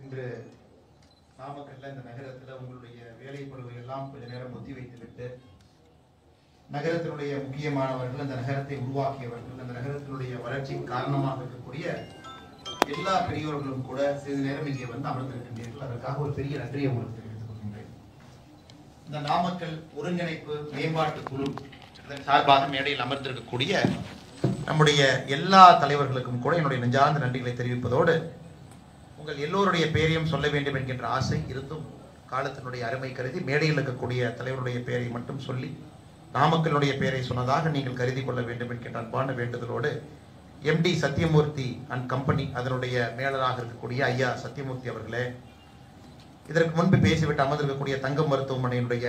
இன்று நாமக்கல்ல இந்த நகரத்தில் உங்களுடைய வேலை பளுவை எல்லாம் கொஞ்ச நேரம் ஒத்தி வைத்துவிட்டு நகரத்தினுடைய முக்கியமானவர்கள், அந்த நகரத்தை உருவாக்கியவர்கள், அந்த நகரத்தினுடைய வளர்ச்சிக்கு காரணமாக இருக்கக்கூடிய எல்லா பெரியோர்களும் கூட சிறிது நேரம் இங்கே வந்து அமர்ந்திருக்கின்றீர்கள். அதற்காக ஒரு பெரிய நன்றியை உங்களுக்கு தெரிவித்துக் கொள்கின்றேன். இந்த நாமக்கல் ஒருங்கிணைப்பு மேம்பாட்டு குழு அதன் சார்பாக மேடையில் அமர்ந்திருக்கக்கூடிய நம்முடைய எல்லா தலைவர்களுக்கும் கூட என்னுடைய நெஞ்சார்ந்த நன்றிகளை தெரிவிப்பதோடு உங்கள் எல்லோருடைய பெயரையும் சொல்ல வேண்டும் என்கின்ற ஆசை இருந்தும் காலத்தினுடைய அருமை கருதி மேடையில் இருக்கக்கூடிய தலைவருடைய பெயரை மட்டும் சொல்லி நாமக்கலுடைய பெயரை சொன்னதாக நீங்கள் கருதி கொள்ள வேண்டும் என்கின்ற அன்பான வேண்டுதலோடு எம்டி சத்தியமூர்த்தி அண்ட் கம்பெனி அதனுடைய மேலராக இருக்கக்கூடிய ஐயா சத்தியமூர்த்தி அவர்களே, இதற்கு முன்பு பேசிவிட்டு அமர்ந்திருக்கக்கூடிய தங்கம் மருத்துவமனையினுடைய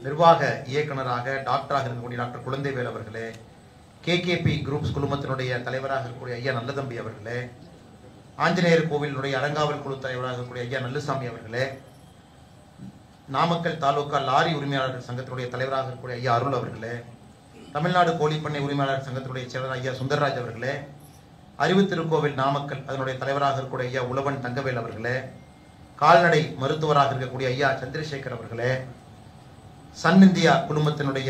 நிர்வாக இயக்குநராக டாக்டராக இருக்கக்கூடிய டாக்டர் குழந்தைவேல் அவர்களே, கேகேபி குரூப்ஸ் குழுமத்தினுடைய தலைவராக இருக்கக்கூடிய ஐயா நல்லதம்பி அவர்களே, ஆஞ்சநேயர் கோவிலுடைய அறங்காவல் குழு தலைவராக இருக்கக்கூடிய ஐயா நல்லுசாமி அவர்களே, நாமக்கல் தாலுகா லாரி உரிமையாளர்கள் சங்கத்தினுடைய தலைவராக இருக்கக்கூடிய ஐயா அருள் அவர்களே, தமிழ்நாடு கோழிப்பண்ணை உரிமையாளர் சங்கத்தினுடைய செயலர் ஐயா சுந்தர்ராஜ் அவர்களே, அறிவுத்திருக்கோவில் நாமக்கல் அதனுடைய தலைவராக இருக்கக்கூடிய ஐயா உழவன் தங்கவேல் அவர்களே, கால்நடை மருத்துவராக இருக்கக்கூடிய ஐயா சந்திரசேகர் அவர்களே, சன் இந்தியா குழுமத்தினுடைய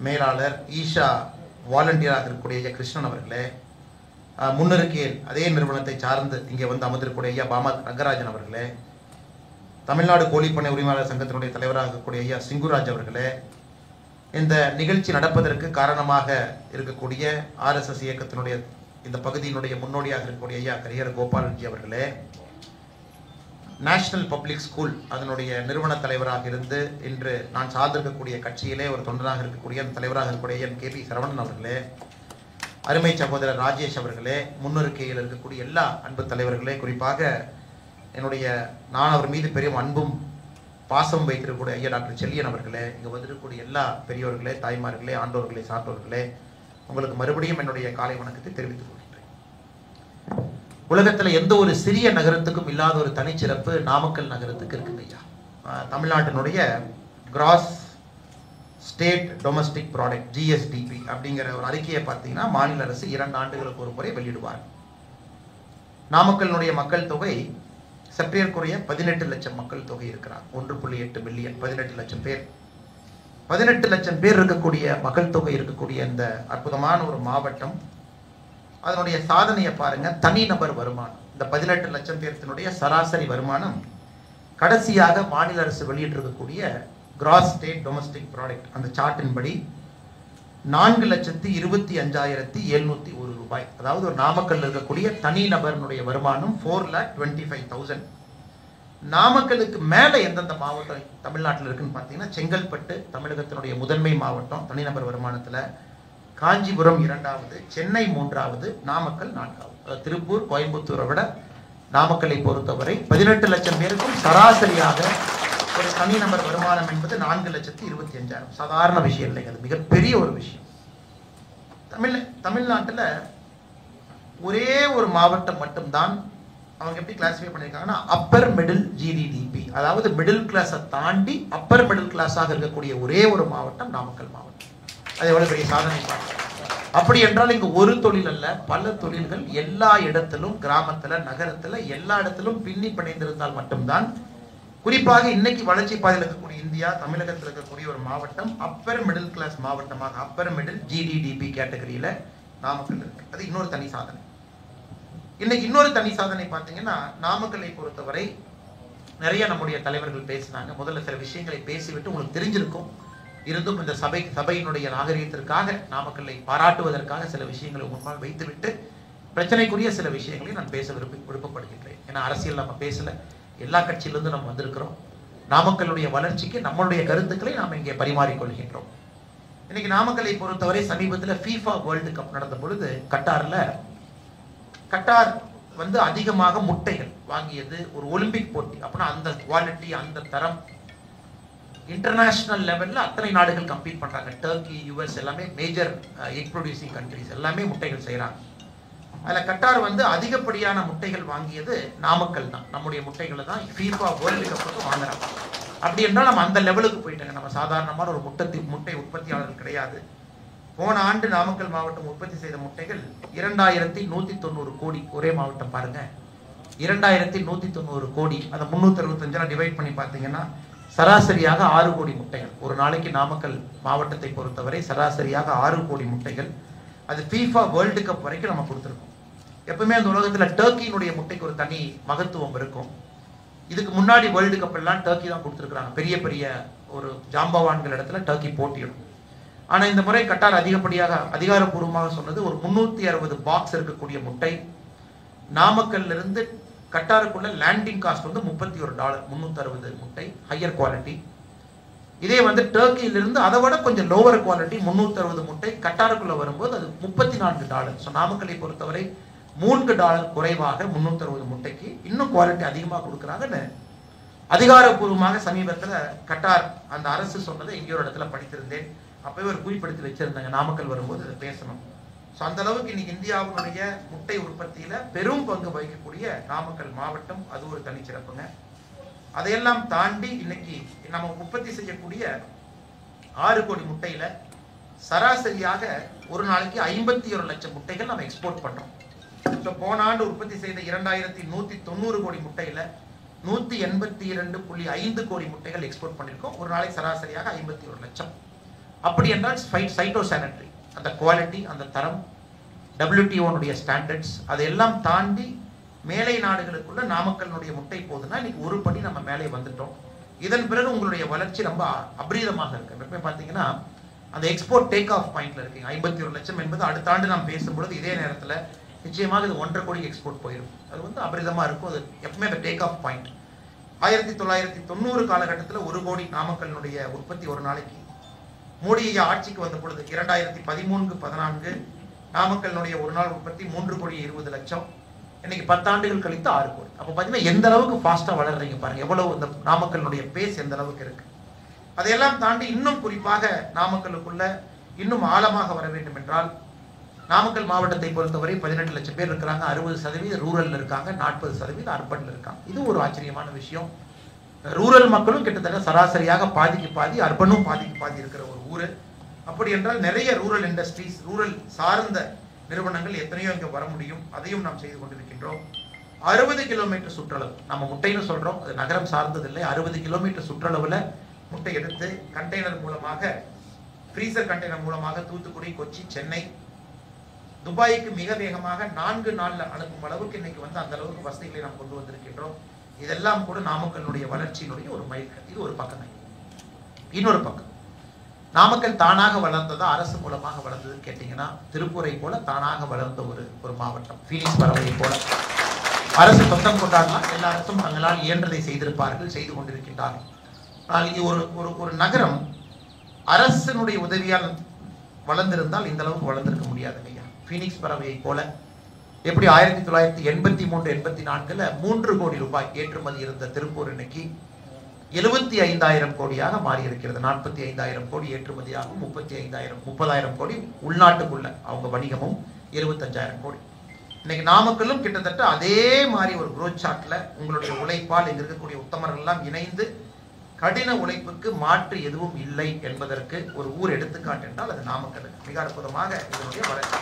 மேலாளர் ஈஷா வாலண்டியராக இருக்கக்கூடிய ஐயா கிருஷ்ணன் அவர்களே, முன்னிருக்கையில் அதே நிறுவனத்தை சார்ந்து இங்கே வந்து அமர்ந்திருக்கக்கூடிய ஐயா பாமா ரங்கராஜன் அவர்களே, தமிழ்நாடு கோழிப்பண்ணை உரிமையாளர் சங்கத்தினுடைய தலைவராக இருக்கக்கூடிய ஐயா சிங்குராஜ் அவர்களே, இந்த நிகழ்ச்சி நடப்பதற்கு காரணமாக இருக்கக்கூடிய ஆர்எஸ்எஸ் இயக்கத்தினுடைய இந்த பகுதியினுடைய முன்னோடியாக இருக்கக்கூடிய ஐயா கரியர் கோபாலன்ஜி அவர்களே, நேஷனல் பப்ளிக் ஸ்கூல் அதனுடைய நிறுவன தலைவராக இருந்து இன்று நான் சார்ந்திருக்கக்கூடிய கட்சியிலே ஒரு தொண்டராக இருக்கக்கூடிய அந்த தலைவராக இருக்கக்கூடிய என் கேபி சரவணன் அவர்களே, அருமை சகோதரர் ராஜேஷ் அவர்களே, முன்னிருக்கையில் இருக்கக்கூடிய எல்லா அன்பு தலைவர்களே, குறிப்பாக என்னுடைய நான் அவர் மீது பெரிய அன்பும் பாசம் வைத்திருக்கக்கூடிய ஐயா டாக்டர் செல்லியன் அவர்களே, இங்கே வந்திருக்கக்கூடிய எல்லா பெரியோர்களே, தாய்மார்களே, ஆண்டோர்களே, சான்றோர்களே, உங்களுக்கு மறுபடியும் என்னுடைய காலை வணக்கத்தை தெரிவித்துக் கொள்கிறேன். உலகத்தில் எந்த ஒரு சிறிய நகரத்துக்கும் இல்லாத ஒரு தனிச்சிறப்பு நாமக்கல் நகரத்துக்கு இருக்குங்க ஐயா. தமிழ்நாட்டினுடைய cross state domestic product GSDP அப்படிங்கிற ஒரு அறிக்கையை பார்த்தீங்கன்னா மாநில அரசு 2 ஆண்டுகளுக்கு ஒரு முறை வெளியிடுவார். நாமக்கலினுடைய மக்கள் தொகை சற்றேற்குறைய 18 லட்சம் மக்கள் தொகை இருக்கிறார். 1.8 மில்லியன், 18 லட்சம் பேர். 18 லட்சம் பேர் இருக்கக்கூடிய மக்கள் தொகை இருக்கக்கூடிய இந்த அற்புதமான ஒரு மாவட்டம், அதனுடைய சாதனையை பாருங்க. தனிநபர் வருமானம், இந்த 18 லட்சம் பேர்த்தினுடைய சராசரி வருமானம் கடைசியாக மாநில அரசு வெளியிட்டிருக்கக்கூடிய கிராஸ் ஸ்டேட் டொமஸ்டிக் ப்ராடக்ட் அந்த சார்ட்டின் படி 4,25,701 ரூபாய். அதாவது ஒரு நாமக்கல் இருக்கக்கூடிய தனிநபருடைய வருமானம் 4,25,000. நாமக்கலுக்கு மேலே எந்தெந்த மாவட்டம் தமிழ்நாட்டில் இருக்குன்னு பார்த்தீங்கன்னா செங்கல்பட்டு தமிழகத்தினுடைய முதன்மை மாவட்டம் தனிநபர் வருமானத்தில், காஞ்சிபுரம் 2வது, சென்னை 3வது, நாமக்கல் 4வது. திருப்பூர் கோயம்புத்தூரை விட நாமக்கலை பொறுத்தவரை 18 லட்சம் பேருக்கும் சராசரியாக ஒரு தனிநபர் வருமானம் என்பது 4,25,000. சாதாரண விஷயம் இல்லைங்க, அது மிகப்பெரிய ஒரு விஷயம். தமிழ்நாட்டில் ஒரே ஒரு மாவட்டம் மட்டும்தான் அவங்க எப்படி கிளாஸிஃபை பண்ணியிருக்காங்கன்னா அப்பர் மிடில் ஜிடிடிபி, அதாவது மிடில் கிளாஸை தாண்டி அப்பர் மிடில் கிளாஸாக இருக்கக்கூடிய ஒரே ஒரு மாவட்டம் நாமக்கல் மாவட்டம். அது எவ்வளவு பெரிய சாதனை பார்க்கலாம். அப்படி என்றால் இங்கு ஒரு தொழில் அல்ல, பல தொழில்கள் எல்லா இடத்திலும், கிராமத்துல நகரத்துல எல்லா இடத்திலும் பின்னி பிணைந்திருந்தால் மட்டும்தான், குறிப்பாக இன்னைக்கு வளர்ச்சி பாதையில் இருக்கக்கூடிய இந்தியா தமிழகத்தில் இருக்கக்கூடிய ஒரு மாவட்டம் அப்பர் மிடில் கிளாஸ் மாவட்டமாக அப்பர் மிடில் ஜிடிடிபி கேட்டகரியில நாமக்கல் இருக்கு. அது இன்னொரு தனி சாதனை. இன்னைக்கு இன்னொரு தனி சாதனை பார்த்தீங்கன்னா நாமக்கலை பொறுத்தவரை நிறைய நம்முடைய தலைவர்கள் பேசினாங்க. முதல்ல சில விஷயங்களை பேசிவிட்டு உங்களுக்கு தெரிஞ்சிருக்கும், இருந்தும் இந்த சபையினுடைய நாகரிகத்திற்காக நாமக்கல்லை பாராட்டுவதற்காக சில விஷயங்களை முன்பாக வைத்துவிட்டு பிரச்சனைக்குரிய சில விஷயங்களை நான் பேச விருப்பப்படுகின்றேன். ஏன்னா அரசியல் நம்ம பேசல, எல்லா கட்சியிலிருந்து நம்ம வந்திருக்கிறோம். நாமக்கலுடைய வளர்ச்சிக்கு நம்மளுடைய கருத்துக்களை நாம் இங்கே பரிமாறிக்கொள்கின்றோம். இன்னைக்கு நாமக்கலை பொறுத்தவரை சமீபத்தில் FIFA வேர்ல்டு கப் நடந்த பொழுது கட்டார் வந்து அதிகமாக முட்டைகள் வாங்கியது ஒரு ஒலிம்பிக் போட்டி. அப்படின்னா அந்த குவாலிட்டி, அந்த தரம் இன்டர்நேஷனல் லெவல்ல அத்தனை நாடுகள் கம்பீட் பண்றாங்க. டர்க்கி, US எல்லாமே மேஜர் எக் ப்ரொடியூசிங் கண்ட்ரிஸ் எல்லாமே முட்டைகள் செய்யறாங்க. அதில் கட்டார் வந்து அதிகப்படியான முட்டைகள் வாங்கியது நாமக்கல் தான். நம்முடைய முட்டைகளை தான் FIFA வேர்ல்டு கப்புக்கு வாங்குறாங்க. அப்படி என்றால் நம்ம அந்த லெவலுக்கு போயிட்டாங்க. நம்ம சாதாரணமான ஒரு முட்டை உற்பத்தியாளர்கள் கிடையாது. போன ஆண்டு நாமக்கல் மாவட்டம் உற்பத்தி செய்த முட்டைகள் 2,190 கோடி. ஒரே மாவட்டம் பாருங்க. 2190 கோடி. அந்த 365 டிவைட் பண்ணி பார்த்தீங்கன்னா சராசரியாக 6 கோடி முட்டைகள் ஒரு நாளைக்கு நாமக்கல் மாவட்டத்தை பொறுத்தவரை சராசரியாக 6 கோடி முட்டைகள். அது FIFA வேர்ல்டு கப் வரைக்கும் நம்ம கொடுத்துருக்கோம். எப்பவுமே அந்த உலகத்தில் டர்க்கியினுடைய முட்டைக்கு ஒரு தனி மகத்துவம் இருக்கும். இதுக்கு முன்னாடி வேர்ல்டு கப் எல்லாம் டர்க்கி தான் கொடுத்துருக்காங்க. பெரிய பெரிய ஒரு ஜாம்பவான்கள் இடத்துல டர்க்கி போட்டியிடும். ஆனால் இந்த முறை கட்டார் அதிகாரப்பூர்வமாக சொன்னது ஒரு 360 பாக்ஸ் இருக்கக்கூடிய முட்டை நாமக்கல்ல இருந்து கட்டாருக்குள்ள லேண்டிங் காஸ்ட் வந்து $31 360 முட்டை ஹையர் குவாலிட்டி. இதே வந்து டர்க்கியிலிருந்து அதை விட கொஞ்சம் லோவர் குவாலிட்டி 360 முட்டை கட்டாருக்குள்ள வரும்போது அது $34. ஸோ நாமக்கலை பொறுத்தவரை $3 குறைவாக 360 முட்டைக்கு இன்னும் குவாலிட்டி அதிகமாக கொடுக்குறாங்கன்னு அதிகாரப்பூர்வமாக சமீபத்தில் கட்டார் அந்த அரசு சொன்னதை எங்கேயோ ஒரு இடத்துல படித்திருந்தேன். அப்பவே ஒரு குறிப்பிடுத்தி வச்சிருந்தாங்க நாமக்கல் வரும்போது அதை பேசணும். ஸோ அந்த அளவுக்கு இன்னைக்கு இந்தியாவுடைய முட்டை உற்பத்தியில பெரும் பங்கு வகிக்கக்கூடிய நாமக்கல் மாவட்டம் அது ஒரு தனிச்சிறப்புங்க. அதையெல்லாம் தாண்டி இன்னைக்கு நம்ம உற்பத்தி செய்யக்கூடிய 6 கோடி முட்டையில சராசரியாக ஒரு நாளைக்கு 51 லட்சம் முட்டைகள் நம்ம எக்ஸ்போர்ட் பண்றோம். ஸோ போன ஆண்டு உற்பத்தி செய்த 2190 கோடி முட்டையில 182.5 கோடி முட்டைகள் எக்ஸ்போர்ட் பண்ணியிருக்கோம். ஒரு நாளைக்கு சராசரியாக 51 லட்சம். அப்படி என்றால் சைட்டோசானிட்டரி அந்த குவாலிட்டி அந்த தரம் WTO ஸ்டாண்டர்ட்ஸ் அதையெல்லாம் தாண்டி மேலை நாடுகளுக்குள்ள நாமக்கல்னுடைய முட்டை போகுதுன்னா இன்னைக்கு ஒரு படி நம்ம மேலே வந்துட்டோம். இதன் பிறகு உங்களுடைய வளர்ச்சி ரொம்ப அபரீதமாக இருக்கு. எப்பவுமே பார்த்தீங்கன்னா அந்த எக்ஸ்போர்ட் டேக் ஆஃப் பாயிண்ட்ல இருக்கீங்க. 51 லட்சம் என்பது அடுத்த ஆண்டு நாம் பேசும்பொழுது இதே நேரத்தில் நிச்சயமாக இது 1.5 கோடி எக்ஸ்போர்ட் போயிடும். அது வந்து அபரிதமாக இருக்கும். அது எப்பவுமே அந்த டேக் ஆஃப் பாயிண்ட் 1990 காலகட்டத்தில் 1 கோடி நாமக்கல்னுடைய உற்பத்தி ஒரு நாளைக்கு. மோடி ஆட்சிக்கு வந்த பொழுது 2013-14 நாமக்கல்னுடைய ஒரு நாள் உற்பத்தி 3.20 கோடி. இன்னைக்கு 10 ஆண்டுகள் கழித்து 6 கோடி. அப்போ பார்த்தீங்கன்னா எந்த அளவுக்கு ஃபாஸ்ட்டாக வளர்றீங்க பாருங்க. எவ்வளவு இந்த நாமக்கல்னுடைய பேஸ் எந்த அளவுக்கு இருக்கு. அதையெல்லாம் தாண்டி இன்னும் குறிப்பாக நாமக்கலுக்குள்ள இன்னும் ஆழமாக வர வேண்டும் என்றால் நாமக்கல் மாவட்டத்தை பொறுத்தவரை 18 லட்சம் பேர் இருக்கிறாங்க. 60% ரூரல்ல இருக்காங்க, 40% அர்பன்ல இருக்காங்க. இது ஒரு ஆச்சரியமான விஷயம். ரூரல் மக்களும் கிட்டத்தட்ட சராசரியாக பாதிக்கு பாதி, அர்பனும் பாதிக்கு பாதி இருக்கிற ஒரு ஊர். அப்படி என்றால் நிறைய ரூரல் இண்டஸ்ட்ரீஸ் ரூரல் சார்ந்த நிறுவனங்கள் எத்தனையோ இங்கே வர முடியும். அதையும் நாம் செய்து கொண்டிருக்கின்றோம். 60 கிலோமீட்டர் சுற்றளவு நம்ம முட்டைன்னு சொல்றோம், அது நகரம் சார்ந்தது இல்லை. 60 கிலோமீட்டர் சுற்றளவுல முட்டை எடுத்து கண்டெய்னர் மூலமாக ஃப்ரீசர் கண்டெய்னர் மூலமாக தூத்துக்குடி, கொச்சி, சென்னை, துபாய்க்கு மிக வேகமாக 4 நாள்ல அனுப்பும் அளவுக்கு இன்னைக்கு வந்து அந்த அளவுக்கு வசதிகளை நாம் கொண்டு வந்திருக்கின்றோம். இதெல்லாம் கூட நாமக்கல்னுடைய வளர்ச்சியினுடைய ஒரு மைல்கல். இது ஒரு பக்கம். இன்னொரு பக்கம் நாமக்கல் தானாக வளர்ந்ததா அரசு மூலமாக வளர்ந்ததுன்னு கேட்டீங்கன்னா திருப்பூரை போல தானாக வளர்ந்த ஒரு மாவட்டம். ஃபீனிக்ஸ் பறவையை போல அரசு சொந்தம் கொண்டாடலாம். எல்லா அரசும் தங்களால் இயன்றதை செய்திருப்பார்கள், செய்து கொண்டிருக்கின்றார்கள். ஆனால் இது ஒரு நகரம் அரசனுடைய உதவியால் வளர்ந்திருந்தால் இந்த அளவுக்கு வளர்ந்திருக்க முடியாது இல்லையா? ஃபீனிக்ஸ் பறவையை போல எப்படி 1983-84 3 கோடி ரூபாய் ஏற்றுமதி இருந்த திருப்பூர் இன்னைக்கு 75,000 கோடியாக மாறி இருக்கிறது. 45,000 கோடி ஏற்றுமதியாகும், 30,000 கோடி உள்நாட்டுக்குள்ள அவங்க வணிகமும் 25,000 கோடி. இன்னைக்கு நாமக்கல்லும் கிட்டத்தட்ட அதே மாதிரி ஒரு குரோத் சார்ட்ல உங்களுடைய உழைப்பால் இங்க இருக்கக்கூடிய உத்தமர்கள் எல்லாம் இணைந்து கடின உழைப்புக்கு மாற்று எதுவும் இல்லை என்பதற்கு ஒரு ஊர் எடுத்துக்காட்டு என்றால் அது நாமக்கல். மிக அற்புதமாக இதனுடைய வளர்ச்சி.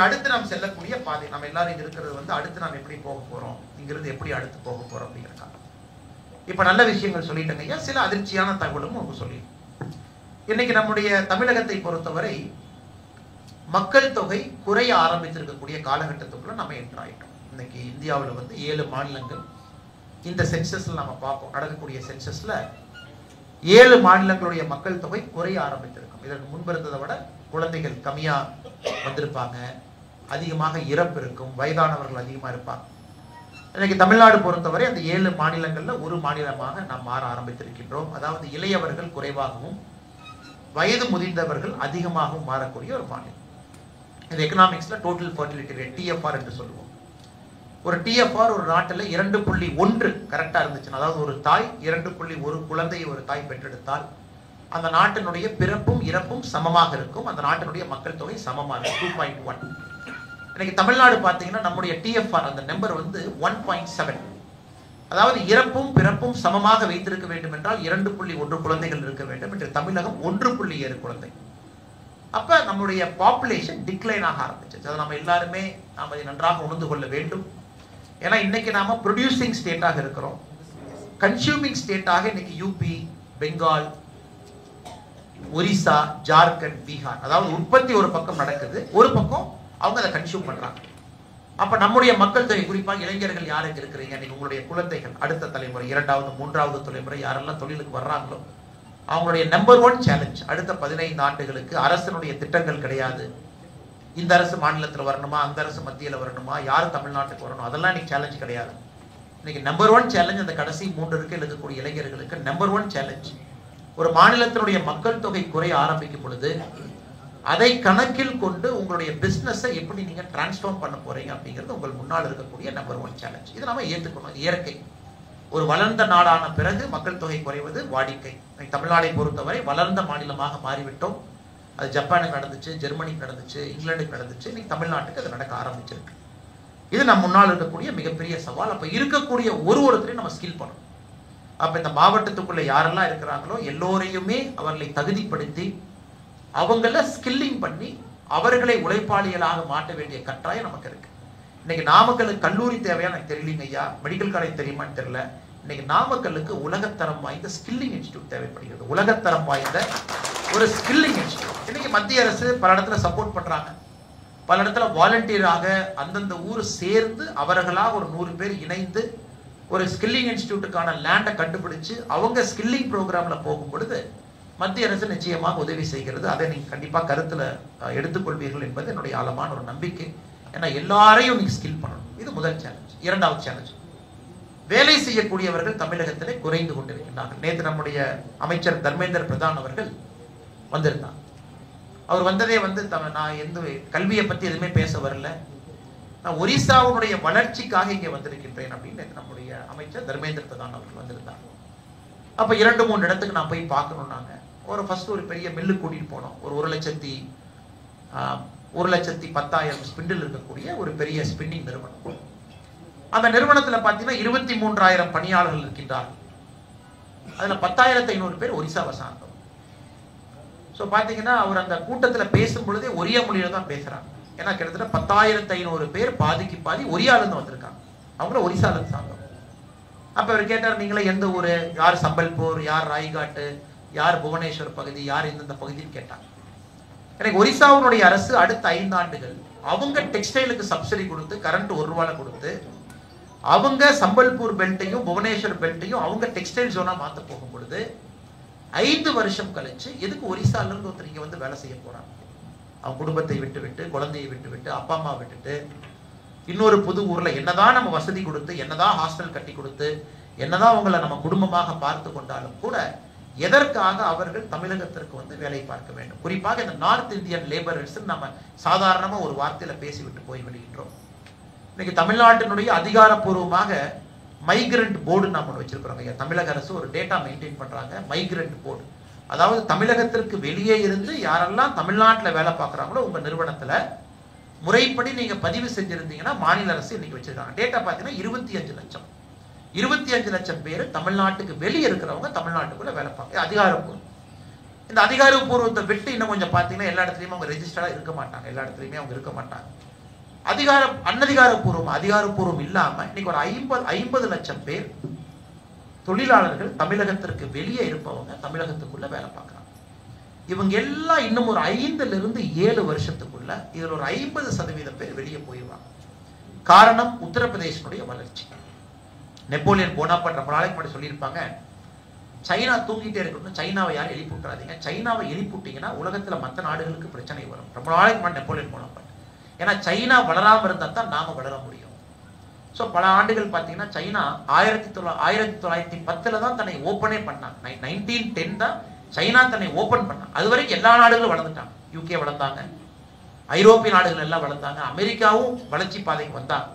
அடுத்து நாம் செல்லக்கூடிய பாதை, நம்ம எல்லாரும் இங்க இருக்கிறது வந்து அடுத்து நாம் எப்படி போக போறோம், இங்கிருந்து எப்படி அடுத்து போக போறோம் அப்படிங்கிறக்காக இப்ப நல்ல விஷயங்கள் சொல்லிட்டேங்க ஐயா. சில அதிர்ச்சியான தகவலும் உங்களுக்கு சொல்லி, இன்னைக்கு நம்முடைய தமிழகத்தை பொறுத்தவரை மக்கள் தொகை குறைய ஆரம்பித்திருக்கக்கூடிய காலகட்டத்துக்குள்ள நம்ம என்ட்ராயிட்டோம். இன்னைக்கு இந்தியாவில் வந்து 7 மாநிலங்கள் இந்த சென்சஸ்ல நம்ம பார்ப்போம். நடக்கக்கூடிய சென்சஸ்ல 7 மாநிலங்களுடைய மக்கள் தொகை குறைய ஆரம்பித்திருக்கும். இதற்கு முன்பு இருந்ததை விட குழந்தைகள் கம்மியா வந்திருப்பாங்க, அதிகமாக இறப்பு இருக்கும், வயதானவர்கள் அதிகமா இருப்பாங்க. இன்னைக்கு தமிழ்நாடு பொறுத்தவரை அந்த 7 மாநிலங்கள்ல ஒரு மாநிலமாக நாம் மாற ஆரம்பித்திருக்கின்றோம். அதாவது இளையவர்கள் குறைவாகவும் வயது முதிர்ந்தவர்கள் அதிகமாகவும் மாறக்கூடிய ஒரு மாநிலம். இந்த எக்கனாமிக்ஸ்ல டோட்டல் ஃபர்டிலிட்டி ரேட் TFR என்று சொல்லுவோம். ஒரு TFR ஒரு நாட்டில் 2.1 கரெக்டா இருந்துச்சுன்னா, அதாவது ஒரு தாய் 2.1 குழந்தையை ஒரு தாய் பெற்றெடுத்தால் அந்த நாட்டினுடைய பிறப்பும் இறப்பும் சமமாக இருக்கும். அந்த நாட்டினுடைய மக்கள் தொகை சமமாக இருக்கும் 2.1. இன்னைக்கு தமிழ்நாடு பார்த்தீங்கன்னா நம்முடைய TFR அந்த நம்பர் வந்து 1.7. அதாவது இறப்பும் பிறப்பும் சமமாக வைத்திருக்க வேண்டும் என்றால் 2.1 குழந்தைகள் இருக்க வேண்டும். என்று தமிழகம் 1.7 குழந்தை. அப்ப நம்முடைய பாப்புலேஷன் டிக்ளைன் ஆக ஆரம்பிச்சு. அதை நம்ம எல்லாருமே நாம் அதை நன்றாக உணர்ந்து கொள்ள வேண்டும். ஏன்னா இன்னைக்கு நாம ப்ரொடியூசிங் ஸ்டேட்டாக இருக்கிறோம், கன்சியூமிங் ஸ்டேட்டாக இன்னைக்கு யூபி, பெங்கால், ஒரிசா, ஜார்க்கண்ட், பீகார், அதாவது உற்பத்தி ஒரு பக்கம் நடக்குது, ஒரு பக்கம் அவங்க அதை கன்சியூம் பண்றாங்க. அப்ப நம்முடைய மக்கள் தொகை, குறிப்பாக இளைஞர்கள் யாருக்கு இருக்கிறீங்க, இன்னைக்கு உங்களுடைய குழந்தைகள், அடுத்த தலைமுறை, 2வது 3வது தலைமுறை யாரெல்லாம் தொழிலுக்கு வர்றாங்களோ அவங்களுடைய நம்பர் 1 சேலஞ்ச் அடுத்த 15 ஆண்டுகளுக்கு அரசனுடைய திட்டங்கள் கிடையாது. இந்த அரசு மாநிலத்தில் வரணுமா, அந்த அரசு மத்தியில் வரணுமா, யார் தமிழ்நாட்டுக்கு வரணும், அதெல்லாம் இன்னைக்கு சேலஞ்ச் கிடையாது. இன்னைக்கு நம்பர் 1 சேலஞ்ச் அந்த கடைசி 3 இருக்கக்கூடிய இளைஞர்களுக்கு நம்பர் 1 சேலஞ்ச், ஒரு மாநிலத்தினுடைய மக்கள் தொகை குறைய ஆரம்பிக்கும் பொழுது அதை கணக்கில் கொண்டு உங்களுடைய பிசினஸை எப்படி நீங்க டிரான்ஸ்ஃபார்ம் பண்ண போறீங்க அப்படிங்கிறது உங்கள் முன்னால் இருக்கக்கூடிய நம்பர் 1 சேலஞ்ச். இதை நாம ஏற்றுக்கணும், இயற்கை. ஒரு வளர்ந்த நாடான பிறகு மக்கள் தொகை குறைவது வாடிக்கை. தமிழ்நாடை பொறுத்தவரை வளர்ந்த மாநிலமாக மாறிவிட்டோம். அது ஜப்பானுக்கு நடந்துச்சு, ஜெர்மனிக்கு நடந்துச்சு, இங்கிலாந்துக்கு நடந்துச்சு, இன்னைக்கு தமிழ்நாட்டுக்கு அது நடக்க ஆரம்பிச்சிருக்கு. இது நம் முன்னால் இருக்கக்கூடிய மிகப்பெரிய சவால். அப்ப இருக்கக்கூடிய ஒருத்தரையும் நம்ம ஸ்கில் பண்ணணும். அப்ப இந்த மாவட்டத்துக்குள்ள யாரெல்லாம் இருக்கிறாங்களோ எல்லோரையுமே அவர்களை தகுதிப்படுத்தி அவங்கள ஸ்கில்லிங் பண்ணி அவர்களை உழைப்பாளிகளாக மாற்ற வேண்டிய கட்டாயம் நமக்கு இருக்கு. இன்னைக்கு நாமக்கலுக்கு கல்லூரி தேவையா எனக்கு தெரியலீங்க ஐயா, மெடிக்கல் காலேஜ் தெரியுமான்னு தெரியல. இன்னைக்கு நாமக்கலுக்கு உலகத்தரம் வாய்ந்த ஸ்கில்லிங் இன்ஸ்டிடியூட் தேவைப்படுகிறது. உலகத்தரம் வாய்ந்த ஒரு ஸ்கில்லிங் இன்ஸ்டிடியூட். இன்னைக்கு மத்திய அரசு பல இடத்துல சப்போர்ட் பண்றாங்க, பல இடத்துல வாலண்டியராக அந்தந்த ஊர் சேர்ந்து அவர்களாக ஒரு 100 பேர் இணைந்து ஒரு ஸ்கில்லிங் இன்ஸ்டிடியூட்டுக்கான லேண்டை கண்டுபிடிச்சு அவங்க ஸ்கில்லிங் ப்ரோக்ராம்ல போகும் பொழுது மத்திய அரசு நிச்சயமாக உதவி செய்கிறது. அதை நீங்க கண்டிப்பா கருத்துல எடுத்துக்கொள்வீர்கள் என்பது என்னுடைய ஆழமான ஒரு நம்பிக்கை. ஏன்னா எல்லாரையும் நீங்க ஸ்கில் பண்ணணும். இது முதல் சேலஞ்ச். 2வது சேலஞ்ச், வேலை செய்யக்கூடியவர்கள் தமிழகத்திலே குறைந்து கொண்டிருக்கின்றார்கள். நேற்று நம்முடைய அமைச்சர் தர்மேந்திர பிரதான் அவர்கள் வந்திருந்தார். அவர் வந்ததே நான் எந்த கல்வியை பத்தி எதுவுமே பேச வரல, நான் ஒரிசாவுடைய வளர்ச்சிக்காக இங்கே வந்திருக்கின்றேன் அப்படின்னு நம்முடைய அமைச்சர் தர்மேந்திர பிரதான் அவர்கள் வந்திருந்தார். அப்ப 2-3 இடத்துக்கு நான் போய் பார்க்கணும். நாங்க ஃபர்ஸ்ட் ஒரு பெரிய மில்லு கூட்டிட்டு போனோம். ஒரு 1,10,000 ஸ்பிண்டில் இருக்கக்கூடிய ஒரு பெரிய ஸ்பின்னிங் நிறுவனம். அந்த நிறுவனத்துல பாத்தீங்கன்னா 23,000 பணியாளர்கள் இருக்கின்றார்கள். அதுல 10,500 பேர் ஒரிசாவை சார்ந்தோம். ஸோ பாத்தீங்கன்னா அவர் அந்த கூட்டத்துல பேசும் பொழுதே ஒரியா மொழியில தான் பேசுறாங்க. ஏன்னா கிட்டத்தட்ட 10,500 பேர் பாதிக்கு பாதி ஒரியால இருந்து வந்திருக்காங்க, அவங்கள ஒரிசால இருந்து சார்ந்தோம். அப்ப அவர் கேட்டார், நீங்களே எந்த ஊரு, யார் சம்பல்பூர், யார் ராய்காட்டு, யார் புவனேஸ்வர் பகுதி, யார் எந்தெந்த பகுதின்னு கேட்டாங்க. எனக்கு ஒரிசாவுடைய அரசு அடுத்த 5 ஆண்டுகள் அவங்க டெக்ஸ்டைலுக்கு சப்சிடி கொடுத்து கரண்ட் 1 ரூபால கொடுத்து அவங்க சம்பல்பூர் பெல்ட்டையும் புவனேஸ்வர் பெல்ட்டையும் அவங்க டெக்ஸ்டைல் ஜோனா மாத்த போகும் பொழுது 5 வருஷம் கழிச்சு எதுக்கு ஒரிசால இருந்து ஒருத்தர் இங்க வந்து வேலை செய்ய போறாங்க? அவங்க குடும்பத்தை விட்டு குழந்தையை விட்டு அப்பா அம்மா விட்டுட்டு இன்னொரு புது ஊர்ல என்னதான் நம்ம வசதி கொடுத்து, என்னதான் ஹாஸ்டல் கட்டி கொடுத்து, என்னதான் அவங்களை நம்ம குடும்பமாக பார்த்து கொண்டாலும் கூட எதற்காக அவர்கள் தமிழகத்திற்கு வந்து வேலை பார்க்க வேண்டும்? குறிப்பாக இந்த நார்த் இந்தியன் லேபரர்ஸ் நம்ம சாதாரணமா ஒரு வார்த்தையில பேசிவிட்டு போய்விடுகின்றோம். இன்னைக்கு தமிழ்நாட்டினுடைய அதிகாரப்பூர்வமாக மைக்ரண்ட் போர்டு நம்ம வச்சிருக்கிறோம். தமிழக அரசு ஒரு டேட்டா மெயின்டைன் பண்றாங்க, மைக்ரண்ட் போர்டு. அதாவது தமிழகத்திற்கு வெளியே இருந்து யாரெல்லாம் தமிழ்நாட்டில் வேலை பார்க்குறாங்களோ உங்க நிறுவனத்துல முறைப்படி நீங்க பதிவு செஞ்சிருந்தீங்கன்னா மாநில அரசு இன்னைக்கு வச்சிருக்காங்க. டேட்டா பார்த்தீங்கன்னா 25 லட்சம் பேர் தமிழ்நாட்டுக்கு வெளியே இருக்கிறவங்க தமிழ்நாட்டுக்குள்ள வேலை பார்க்க அதிகாரப்பூர்வம். இந்த அதிகாரப்பூர்வத்தை விட்டு இன்னும் கொஞ்சம் பார்த்தீங்கன்னா எல்லா இடத்துலையுமே அவங்க ரெஜிஸ்டர்டா இருக்க மாட்டாங்க, எல்லா இடத்துலையுமே அவங்க இருக்க மாட்டாங்க. அதிகாரப்பூர்வம் இல்லாம இன்னைக்கு ஒரு 50 லட்சம் பேர் தொழிலாளர்கள் தமிழகத்திற்கு வெளியே இருப்பவங்க தமிழகத்துக்குள்ள வேலை பார்க்கறாங்க. இவங்க எல்லாம் இன்னும் ஒரு 5-7 வருஷத்துக்குள்ள இதுல ஒரு 50% பேர் வெளியே போயிடுவாங்க. காரணம் உத்தரப்பிரதேசனுடைய வளர்ச்சி. நெப்போலியன் போனாபார்ட் ரொம்ப நாளைக்கு முன்னாடி சொல்லியிருப்பாங்க, சைனா தூங்கிட்டே இருக்கணும், சைனாவை யாரும் எழுப்பிவிட்டுறாதீங்க, சைனாவை எழுப்பிவிட்டீங்கன்னா உலகத்துல மற்ற நாடுகளுக்கு பிரச்சனை வரும். ரொம்ப நாளைக்கு முன்னாடி நெப்போலியன் போனாபார்ட். ஏன்னா சைனா வளராம இருந்தா தான் நாம வளர முடியும். ஸோ பல ஆண்டுகள் பார்த்தீங்கன்னா சைனா 1910 தான் தன்னை ஓப்பனே பண்ணாங்க. 1910 தான் சைனா தன்னை ஓப்பன் பண்ணாங்க. அது வரைக்கும் எல்லா நாடுகளும் வளர்ந்துட்டாங்க. யூகே வளர்ந்தாங்க, ஐரோப்பிய நாடுகள் எல்லாம் வளர்ந்தாங்க, அமெரிக்காவும் வளர்ச்சி பாதைக்கு வந்தாங்க.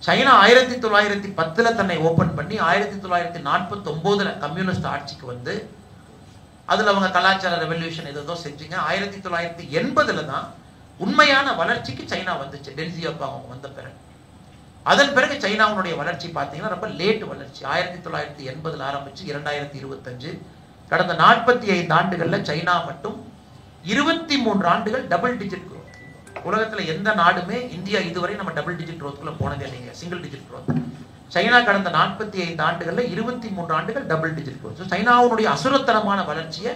சைனா 1910 தன்னை ஓப்பன் பண்ணி 1949 கம்யூனிஸ்ட் ஆட்சிக்கு வந்து அதுல அவங்க கலாச்சார ரெவல்யூஷன் ஏதோ செஞ்சுங்க. 1980 தான் உண்மையான வளர்ச்சிக்கு சைனா வந்துச்சு, டென் சியாவோபிங் வந்த பிறகு. அதன் பிறகு சைனாவுடைய வளர்ச்சி பார்த்தீங்கன்னா ரொம்ப லேட் வளர்ச்சி. 1980 ஆரம்பிச்சு 2025 கடந்த 45 ஆண்டுகள்ல சைனா மட்டும் 23 ஆண்டுகள் டபுள் டிஜிட் growth. உலகத்துல எந்த நாடுமே இந்தியா இதுவரை நம்ம டபுள் டிஜிட் growthக்குள்ள போனதே இல்லைங்க. Single digit growth. சைனா கடந்த 45 ஆண்டுகள்ல 23 ஆண்டுகள் டபுள் டிஜிட் growth. சைனாவுடைய அசுரத்தனமான வளர்ச்சியை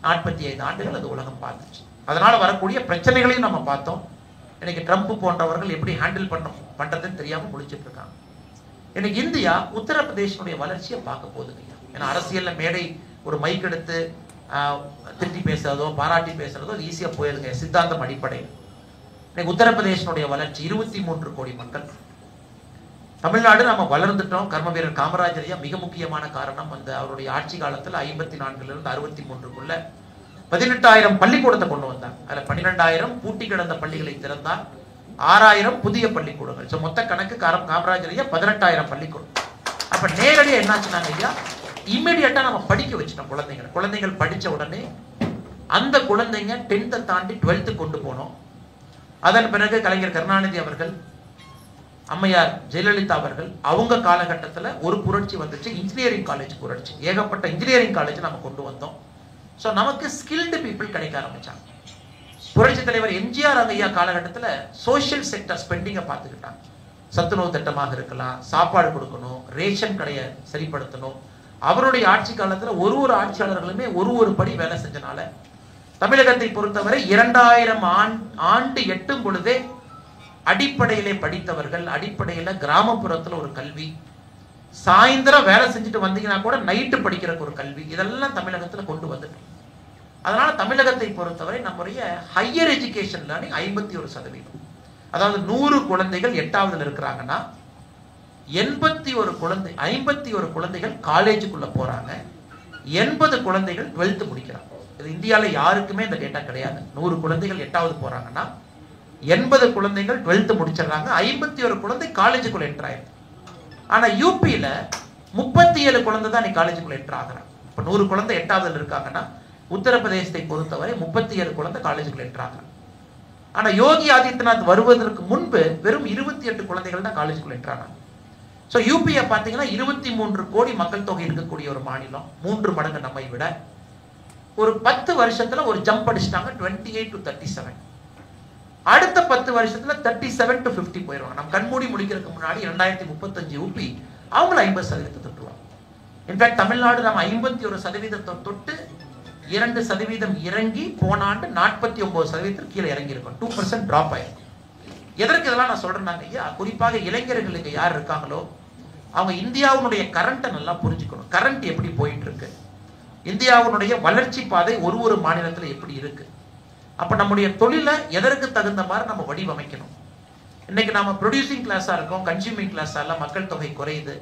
45 ஆண்டுகள் அது உலகம் பார்த்துச்சு. அதனால வரக்கூடிய பிரச்சனைகளையும் நம்ம பார்த்தோம். இன்னைக்கு ட்ரம்ப் போன்றவர்கள் எப்படி ஹேண்டில் பண்றதுன்னு தெரியாம முடிச்சிட்டு இருக்காங்க. இன்னைக்கு இந்தியா உத்தரப்பிரதேசனுடைய வளர்ச்சியை பார்க்க போகுதுங்க. ஏன்னா அரசியல்ல மேடை ஒரு மைக் எடுத்து திட்டி பேசுறதோ பாராட்டி பேசுறதோ அது ஈஸியா போயிருங்க சித்தாந்தம் அடிப்படையில். இன்னைக்கு உத்தரப்பிரதேசனுடைய வளர்ச்சி 23 கோடி மக்கள். தமிழ்நாடு நம்ம வளர்ந்துட்டோம். கர்ம வீரர் காமராஜர் மிக முக்கியமான காரணம் அந்த அவருடைய ஆட்சி காலத்துல 54 இருந்து 63க்குள்ள 18,000 பள்ளிக்கூடத்தை கொண்டு வந்தாங்க. அதுல 12,000 பூட்டி கிடந்த பள்ளிகளை திறந்தார், 6,000 புதிய பள்ளிக்கூடங்கள். மொத்த கணக்கு காமராஜர் 18,000 பள்ளிக்கூடம். அப்ப நேரடியா என்னாச்சுனாங்க ஐயா, இம்மிடியட்டா நம்ம படிக்க வச்சிட்டோம் குழந்தைகள் படிச்ச உடனே அந்த குழந்தைங்க 10th தாண்டி 12th கொண்டு போனோம். அதன் பிறகு கலைஞர் கருணாநிதி அவர்கள், அம்மையார் ஜெயலலிதா அவர்கள் அவங்க காலகட்டத்தில் ஒரு புரட்சி வந்துச்சு, இன்ஜினியரிங் காலேஜ் புரட்சி. ஏகப்பட்ட இன்ஜினியரிங் காலேஜ் நம்ம கொண்டு வந்தோம். ஸோ நமக்கு ஸ்கில்டு பீப்புள் கிடைக்க ஆரம்பிச்சாங்க. புரட்சி தலைவர் எம்ஜிஆர் ஐயா காலகட்டத்தில் சோஷியல் செக்டர் ஸ்பெண்டிங்கை பார்த்துக்கிட்டாங்க. சத்துணவு திட்டமாக இருக்கலாம், சாப்பாடு கொடுக்கணும், ரேஷன் கடையை சரிப்படுத்தணும். அவருடைய ஆட்சி காலத்தில் ஒரு ஆட்சியாளர்களுமே ஒரு படி வேலை செஞ்சனால தமிழகத்தை பொறுத்தவரை 2000 ஆண்டு எட்டும் பொழுதே அடிப்படையிலே படித்தவர்கள், அடிப்படையில கிராமப்புறத்துல ஒரு கல்வி, சாயந்தரம் வேலை செஞ்சுட்டு வந்தீங்கன்னா கூட நைட்டு படிக்கிறதுக்கு ஒரு கல்வி, இதெல்லாம் தமிழகத்துல கொண்டு வந்துட்டோம். அதனால தமிழகத்தை பொறுத்தவரை நம்முடைய ஹையர் எஜுகேஷன் லேர்னிங் 51%. அதாவது 100 குழந்தைகள் 8ஆவதுல இருக்கிறாங்கன்னா 51 குழந்தைகள் காலேஜுக்குள்ள போறாங்க, 80 குழந்தைகள் 12th முடிக்கிறாங்க. இது இந்தியாவில் யாருக்குமே இந்த டேட்டா கிடையாது. 100 குழந்தைகள் 8ஆவது போறாங்கன்னா 80 குழந்தைகள் 12th முடிச்சிடறாங்க, 51 குழந்தை காலேஜுக்குள்ள என்டர் ஆயிருக்கு. ஆனா யூபியில 37 குழந்தை தான் நீ காலேஜுக்குள்ள என்டர் ஆகுறாங்க. இப்ப 100 குழந்தை 8ஆவதுல இருக்காங்கன்னா உத்தரப்பிரதேசத்தை பொறுத்தவரை 37 குழந்தை காலேஜுக்குள்ள என்டர் ஆகுறாங்க. ஆனா யோகி ஆதித்யநாத் வருவதற்கு முன்பு வெறும் 28 குழந்தைகள் தான் காலேஜுக்குள்ள என்டர் ஆனாங்க. ஸோ யூபியை பார்த்தீங்கன்னா 23 கோடி மக்கள் தொகை இருக்கக்கூடிய ஒரு மாநிலம், 3 மடங்கு நம்மை விட. ஒரு 10 வருஷத்துல ஒரு ஜம்ப் அடிச்சிட்டாங்க, 28 to 37. அடுத்த 10 வருஷத்துல 37 to 50 போயிடுவாங்க. நம்ம கண்மூடி முடிக்கிறதுக்கு முன்னாடி 2035 யூபி அவங்கள 50% தொட்டுருவாங்க. இன்ஃபேக்ட் தமிழ்நாடு நம்ம 51% தொட்டு 2% இறங்கி போன ஆண்டு 49% கீழே இறங்கி இருக்கும். 2% டிராப் ஆயிருக்கும். எதற்கு இதெல்லாம் நான் சொல்றேன்னாங்க ஐயா, குறிப்பாக இளைஞர்களுக்கு யார் இருக்காங்களோ அவங்க இந்தியாவுடைய கரண்ட்டை நல்லா புரிஞ்சுக்கணும். கரண்ட் எப்படி போயிட்டு இருக்கு, இந்தியாவுடைய வளர்ச்சி பாதை ஒரு மாநிலத்தில் எப்படி இருக்கு. அப்ப நம்முடைய தொழிலை எதற்கு தகுந்த மாதிரி நம்ம வடிவமைக்கணும். இன்னைக்கு நாம ப்ரொடியூசிங் கிளாஸா இருக்கோம், கன்சியூமிங் கிளாஸால மக்கள் தொகை குறையுது.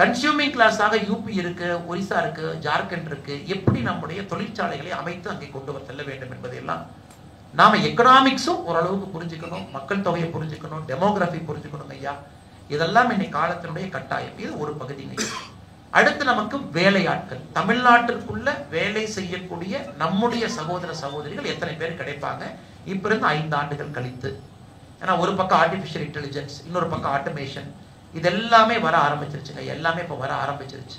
கன்சியூமிங் கிளாஸாக யூபி இருக்கு, ஒரிசா இருக்கு, ஜார்க்கண்ட் இருக்கு. எப்படி நம்முடைய தொழிற்சாலைகளை அமைத்து அங்கே கொண்டு செல்ல வேண்டும் என்பதையெல்லாம் நாம எக்கனாமிக்ஸும் ஓரளவுக்கு புரிஞ்சுக்கணும், மக்கள் தொகையை புரிஞ்சுக்கணும், டெமோகிராஃபி புரிஞ்சுக்கணும் ஐயா. இதெல்லாம் இன்னைக்கு காலத்தினுடைய கட்டாயம். இது ஒரு பகுதிங்க. அடுத்து நமக்கு வேலையாட்கள். தமிழ்நாட்டிற்குள்ள வேலை செய்யக்கூடிய நம்முடைய சகோதர சகோதரிகள் எத்தனை பேர் கிடைப்பாங்க இப்ப இருந்து 5 ஆண்டுகள் கழித்து. ஏன்னா ஒரு பக்கம் ஆர்டிபிஷியல் இன்டெலிஜென்ஸ், இன்னொரு பக்கம் ஆட்டோமேஷன், இது எல்லாமே வர ஆரம்பிச்சிருச்சுங்க. எல்லாமே இப்ப வர ஆரம்பிச்சிருச்சு.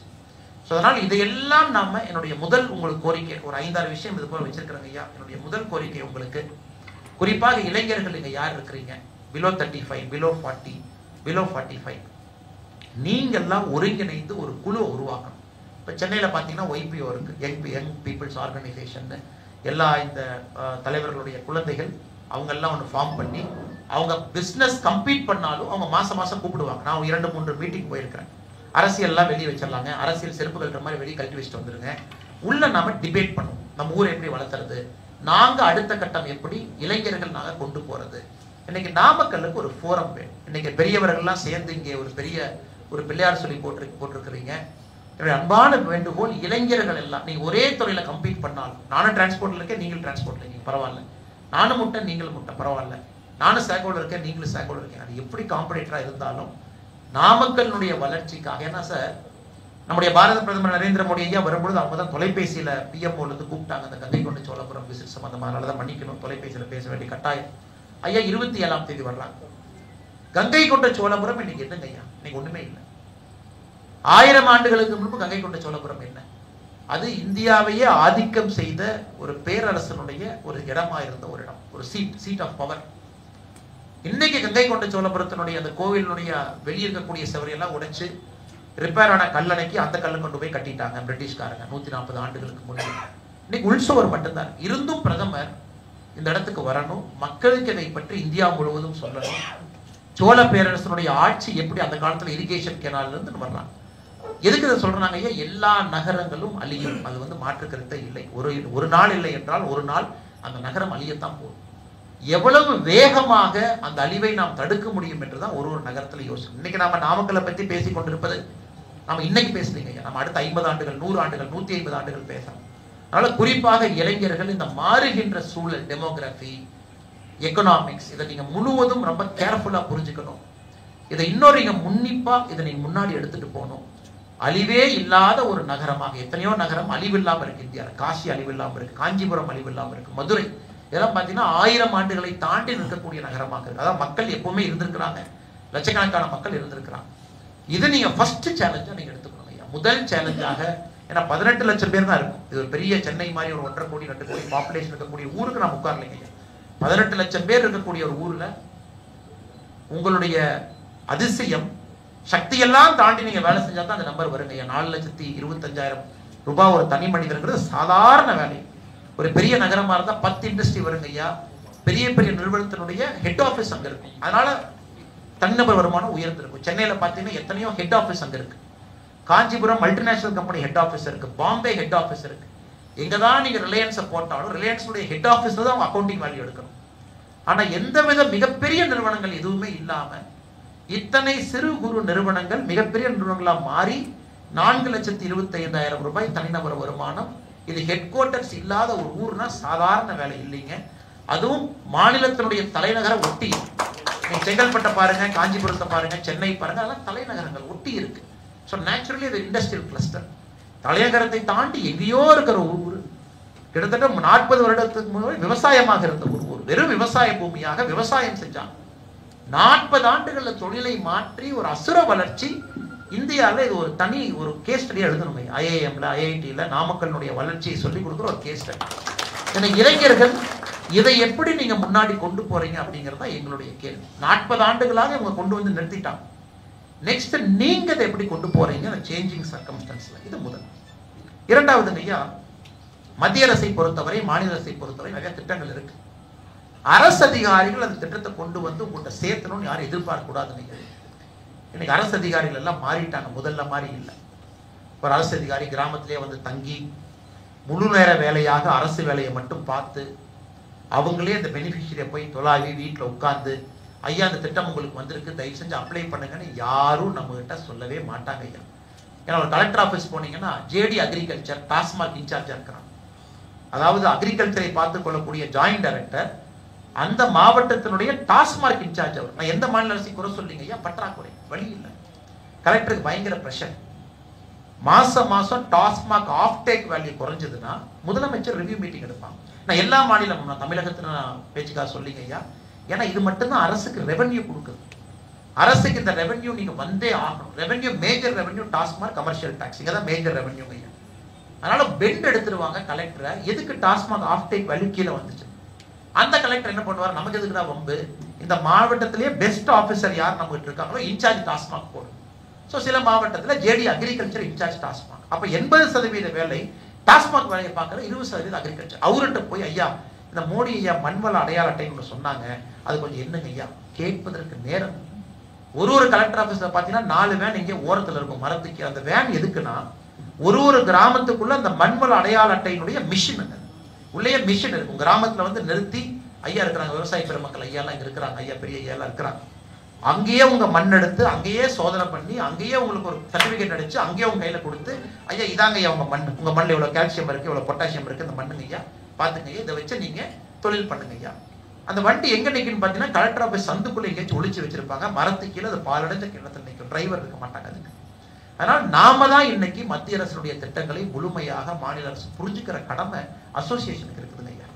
ஸோ அதனால் இதையெல்லாம் நாம என்னுடைய முதல் உங்களுக்கு கோரிக்கை ஒரு 5-6 விஷயம் இது போல வச்சிருக்கிறேங்க ஐயா. என்னுடைய முதல் கோரிக்கை உங்களுக்கு, குறிப்பாக இளைஞர்கள் இங்க யார் இருக்கிறீங்க, பிலோ 35, பிலோ 40, பிலோ 45, நீங்கெல்லாம் ஒருங்கிணைந்து ஒரு குழுவை உருவாக்கணும். இப்போ சென்னையில் பார்த்தீங்கன்னா ஒய்பிஓ இருக்கு, யங் பீப்புள்ஸ் ஆர்கனைசேஷன். எல்லா இந்த தலைவர்களுடைய குழந்தைகள் அவங்கெல்லாம் ஒன்று ஃபார்ம் பண்ணி அவங்க பிஸ்னஸ் கம்பீட் பண்ணாலும் அவங்க மாசம் கூப்பிடுவாங்க. நான் 2-3 மீட்டிங் போயிருக்கிறேன். அரசியல்லாம் வெளியே வச்சிடலாங்க, அரசியல் செருப்பு கட்டுற மாதிரி வெளியே கழட்டி வச்சுட்டு வந்துருங்க. உள்ள நாம டிபேட் பண்ணுவோம், நம்ம ஊரை எப்படி வளர்த்துறது, நாங்க அடுத்த கட்டம் எப்படி இளைஞர்கள் நாங்க கொண்டு போறது. இன்னைக்கு நாமக்கல்லுக்கு ஒரு ஃபோரம் வேணும். இன்னைக்கு பெரியவர்கள்லாம் சேர்ந்து இங்கே ஒரு பிள்ளையார் சொல்லி போட்டிருக்கிறீங்க. என்னுடைய அன்பான வேண்டுகோள், இளைஞர்கள் எல்லாம் நீங்க ஒரே துறையில கம்பீட் பண்ணாலும், நானும் டிரான்ஸ்போர்ட்ல இருக்கேன், நீங்களும் டிரான்ஸ்போர்ட்ல இருக்கீங்க, பரவாயில்ல. நானும் முட்டை நீங்களும் முட்டை, பரவாயில்ல. நானும் சேகோல இருக்கேன், நீங்களும் சேகோல இருக்கேன். அது எப்படி காம்படிட்டரா இருந்தாலும் நாமக்கல்னுடைய வளர்ச்சிக்காக. ஏன்னா சார், நம்முடைய பாரத பிரதமர் நரேந்திர மோடி ஐயா வரும்பொழுது அவங்க தான் தொலைபேசியில பிஎம்ஓல இருந்து கூப்பிட்டாங்க அந்த கங்கை கொண்ட சோழபுரம் விசிட் சம்பந்தமா. அதனாலதான் மன்னிக்கணும், தொலைபேசியில பேச வேண்டிய கட்டாயம். ஐயா 27ஆம் தேதி வர்றாங்க. கங்கை கொண்ட சோழபுரம் இன்னைக்கு என்னங்க ஐயா? இன்னைக்கு ஒண்ணுமே இல்லை. 1000 ஆண்டுகளுக்கு முன்பு கங்கை கொண்ட சோழபுரம் என்ன? அது இந்தியாவையே ஆதிக்கம் செய்த ஒரு பேரரசனுடைய ஒரு இடமா இருந்த ஒரு இடம், ஒரு சீட் ஆஃப் பவர். இன்னைக்கு கங்கை கொண்ட சோழபுரத்தினுடைய அந்த கோவிலுடைய வெளியே இருக்கக்கூடிய செவரையெல்லாம் உடைச்சு ரிப்பேர் ஆன கல்லணைக்கு அந்த கல்லை கொண்டு போய் கட்டிட்டாங்க பிரிட்டிஷ்காரங்க 140 ஆண்டுகளுக்கு முன்னாடி. இன்னைக்கு உள்சுவர் மட்டும்தான் இருந்தும் பிரதமர் இந்த இடத்துக்கு வரணும், மக்களுக்கு இதை பற்றி இந்தியா முழுவதும் சொல்லணும். சோழ பேரரசனுடைய ஆட்சி எப்படி அந்த காலத்துல இரிகேஷன் கெனால்ல இருந்து வர்றாங்க. எதுக்கு இதை சொல்றாங்க ஐயா? எல்லா நகரங்களும் அழியும், அது வந்து மாற்று கருத்தே இல்லை. ஒரு நாள் இல்லை என்றால் ஒரு நாள் அந்த நகரம் அழியத்தான் போகும். எவ்வளவு வேகமாக அந்த அழிவை நாம் தடுக்க முடியும் என்றுதான் ஒரு நகரத்துல யோசனை. இன்னைக்கு நாம நாமக்கலை பத்தி பேசிக் கொண்டிருப்பது நம்ம இன்னைக்கு பேசலீங்க, நம்ம அடுத்த 50 ஆண்டுகள் 100 ஆண்டுகள் 150 ஆண்டுகள் பேசணும். அதனால குறிப்பாக இளைஞர்கள் இந்த மாறுகின்ற சூழல், டெமோகிராஃபி, எக்கனாமிக்ஸ், இதை நீங்க முழுவதும் ரொம்ப கேர்ஃபுல்லா புரிஞ்சுக்கணும். இதை இன்னொரு நீங்க முன்னிப்பா இதை நீங்க முன்னாடி எடுத்துட்டு போகணும். அழிவே இல்லாத ஒரு நகரமாக, எத்தனையோ நகரம் அழிவில்லாம இருக்கு இந்தியாவில். காசி அழிவில்லாம இருக்கு, காஞ்சிபுரம் அழிவில்லாம இருக்கு, மதுரை இதெல்லாம் பார்த்தீங்கன்னா 1000 ஆண்டுகளை தாண்டி நிற்கக்கூடிய நகரமாக இருக்கு. அதாவது மக்கள் எப்பவுமே இருந்திருக்கிறாங்க, லட்சக்கணக்கான மக்கள் இருந்திருக்கிறாங்க. இது நீங்க ஃபர்ஸ்ட் சேலஞ்சா நீங்க எடுத்துக்கணும் ஐயா. முதல் சேலஞ்சாக, ஏன்னா 18 லட்சம் பேர் தான் இருக்கும். இது ஒரு பெரிய சென்னை மாதிரி ஒரு 1.5 கோடி 2 கோடி பாப்புலேஷன் இருக்கக்கூடிய ஊருக்கு நான் உட்காரலைங்க ஐயா. 18 லட்சம் பேர் இருக்கக்கூடிய ஒரு ஊர்ல உங்களுடைய அதிசயம் சக்தியெல்லாம் தாண்டி நீங்க வேலை செஞ்சா தான் அந்த நம்பர் வருங்க ஐயா. 4,25,000 ரூபாய் ஒரு தனி மனிதர்ங்கிறது சாதாரண வேலை. ஒரு பெரிய நகரமா இருந்தா 10 இண்டஸ்ட்ரி வருங்க ஐயா. பெரிய பெரிய நிறுவனத்தினுடைய ஹெட் ஆபீஸ் அங்க இருக்கும். அதனால தனிநபர் வருமானம் உயர்ந்திருக்கும். சென்னையில பாத்தீங்கன்னா எத்தனையோ ஹெட் ஆபீஸ் அங்க இருக்கு. Kanchipuram multinational company head office இருக்கு, பாம்பே ஹெட் ஆபீஸ் இருக்கு. எங்கதான் நீங்க ரிலையன்ஸை போட்டாலும் ரிலையன்ஸுடைய ஹெட் ஆபீஸ்ல தான் அக்கௌண்டிங் வேல்யூ எடுக்கணும். ஆனா எந்தவித மிகப்பெரிய நிறுவனங்கள் எதுவுமே இல்லாம இத்தனை சிறு குறு நிறுவனங்கள் மிகப்பெரிய நிறுவனங்களா மாறி 4,25,000 ரூபாய் தனிநபர் வருமானம். இது ஹெட் குவார்டர்ஸ் இல்லாத ஒரு ஊர்னா சாதாரண வேலை இல்லைங்க. அதுவும் மாநிலத்தினுடைய தலைநகரை ஒட்டி. நீங்க செங்கல்பட்டை பாருங்க, காஞ்சிபுரத்தை பாருங்க, சென்னை பாருங்க, அதெல்லாம் தலைநகரங்கள் ஒட்டி இருக்கு. ஸோ நேச்சுரலி இது இண்டஸ்ட்ரியல் கிளஸ்டர். தலைநகரத்தை தாண்டி எங்கேயோ இருக்கிற ஒரு ஊர். கிட்டத்தட்ட 40 வருடத்துக்கு முன்னாடி விவசாயமாக இருந்த ஒரு ஊர், வெறும் விவசாய பூமியாக விவசாயம் செஞ்சாங்க. 40 ஆண்டுகள்ல தொழிலை மாற்றி ஒரு அசுர வளர்ச்சி. இந்தியாவில் இது ஒரு தனி ஒரு கேஸ் ஸ்டடியா எழுதணும். ஐஐஎம்ல ஐஐடியில நாமக்கல்னுடைய வளர்ச்சியை சொல்லிக் கொடுக்குற ஒரு கேஸ் ஸ்டடி. ஏன்னா இளைஞர்கள் இதை எப்படி நீங்க முன்னாடி கொண்டு போறீங்க அப்படிங்கிறதா எங்களுடைய கேள்வி. 40 ஆண்டுகளாக இவங்க கொண்டு வந்து நிறுத்திட்டாங்க. நெக்ஸ்ட் நீங்க இதை எப்படி கொண்டு போறீங்க சேஞ்சிங் சர்க்கம்ஸ்டன்ஸ்ல? இது முதல். இரண்டாவது ஐயா, மத்திய அரசை பொறுத்தவரை மாநில அரசை பொறுத்தவரை நிறைய திட்டங்கள் இருக்கு. அரசு அதிகாரிகள் அந்த திட்டத்தை கொண்டு வந்து உங்கள்கிட்ட சேர்த்தணும்னு யாரும் எதிர்பார்க்க கூடாது. நீங்க இன்னைக்கு அரசு அதிகாரிகள் எல்லாம் மாறிட்டாங்க, முதல்ல மாதிரி இல்லை. ஒரு அரசு அதிகாரி கிராமத்திலே வந்து தங்கி முழு நேர வேலையாக அரசு வேலையை மட்டும் பார்த்து அவங்களே அந்த பெனிஃபிஷரியை போய் தொலாவி வீட்டில் உட்கார்ந்து ஐயா அந்த திட்டம் உங்களுக்கு வந்திருக்கு, தயவு செஞ்சு அப்ளை பண்ணுங்கன்னு யாரும் நம்ம கிட்ட சொல்லவே மாட்டாங்க ஐயா. ஏன்னா ஒரு கலெக்டர் ஆஃபீஸ் போனீங்கன்னா ஜேடி அக்ரிகல்ச்சர் டாஸ்மாக் இன்சார்ஜா இருக்கிறான். அதாவது அக்ரிகல்ச்சரை பார்த்து கொள்ளக்கூடிய ஜாயிண்ட் டைரக்டர் அந்த மாவட்டத்தினுடைய டாஸ்மாக் இன்சார்ஜ் அவர். நான் எந்த மாநில அரசு குறை சொல்லிங்க ஐயா, பற்றாக்குறை, வழி இல்லை. கலெக்டருக்கு பயங்கர பிரஷர். மாசம் டாஸ்மாக் ஆஃப் டேக் வேல்யூ குறைஞ்சதுன்னா முதலமைச்சர் ரிவ்யூ மீட்டிங் எடுப்பாங்க. நான் எல்லா மாநிலமும், நான் தமிழகத்துல நான் பேச்சுக்காக சொல்லிங்க ஐயா. ஏன்னா இது மட்டும்தான் அரசுக்கு ரெவென்யூ கொடுக்குது. அரசுக்கு இந்த ரெவென்யூ நீங்க வந்தே ஆகணும். Revenue major revenue TASMAC, commercial tax, இங்க தான் மேஜர் ரெவென்யூ ஐயா. அதனால பெண்ட் எடுத்துருவாங்க கலெக்டரை. எதுக்கு டாஸ்மாக் ஆஃப் டேக் வேல்யூ கீழே வந்துச்சு? அந்த கலெக்டர் என்ன பண்ணுவார், நமக்கு எதுக்குடா வம்பு, இந்த மாவட்டத்திலேயே பெஸ்ட் ஆஃபீஸர் யார் நம்ம கிட்ட இருக்காங்களோ இன்சார்ஜ் டாஸ்மாக் போடும். ஸோ சில மாவட்டத்தில் ஜேடி அக்ரிகல்ச்சர் இன்சார்ஜ் டாஸ்மாக். அப்போ 80% வேலை டாஸ்மாக் வேலையை பார்க்குற 20% அக்ரிகல்ச்சர். அவர்கிட்ட போய் ஐயா இந்த மோடி ஐயா மண்வள அடையாள அட்டைன்னு சொன்னாங்க, அது கொஞ்சம் என்னங்க ஐயா கேட்பதற்கு நேரம். ஒரு கலெக்டர் ஆஃபீஸில் பார்த்தீங்கன்னா 4 வேன் இங்கே ஓரத்தில் இருக்கும் மரத்துக்கு. அந்த வேன் எதுக்குன்னா ஒரு கிராமத்துக்குள்ள அந்த மண்வள அடையாள அட்டையினுடைய மிஷின், உள்ளே மிஷின் இருக்கும். கிராமத்தில் வந்து நிறுத்தி ஐயா இருக்கிறாங்க, விவசாய பெருமக்கள் ஐயாலாம் இங்கே இருக்கிறாங்க, ஐயா பெரிய ஐயாலாம் இருக்கிறாங்க. அங்கேயே உங்க மண் எடுத்து அங்கேயே சோதனை பண்ணி அங்கேயே உங்களுக்கு ஒரு சர்டிபிகேட் அடிச்சு அங்கேயே உங்க கையில கொடுத்து ஐயா இதாங்க ஐயா உங்க மண், உங்க மண்ணில் இவ்வளவு கால்சியம் இருக்கு, இவ்வளவு பொட்டாசியம் இருக்கு, இந்த மண்ணுங்க ஐயா பாத்துங்க ஐயா, இதை வச்சு நீங்க தொழில் பண்ணுங்க ஐயா. அந்த வண்டி எங்க நிற்குன்னு பாத்தீங்கன்னா கலெக்டர் ஆஃபீஸ் சந்துக்குள்ள எங்கேயாச்சும் ஒளிச்சு வச்சிருப்பாங்க, மரத்துக்கு கீழே அது பாலடைஞ்ச கிணத்துல நிற்கும், டிரைவர் இருக்க மாட்டாங்க அதுக்கு. அதனால நாம தான் இன்னைக்கு மத்திய அரசுடைய திட்டங்களை முழுமையாக மாநில அரசு புரிஞ்சுக்கிற கடமை அசோசியேஷனுக்கு இருக்குதுங்க ஐயா.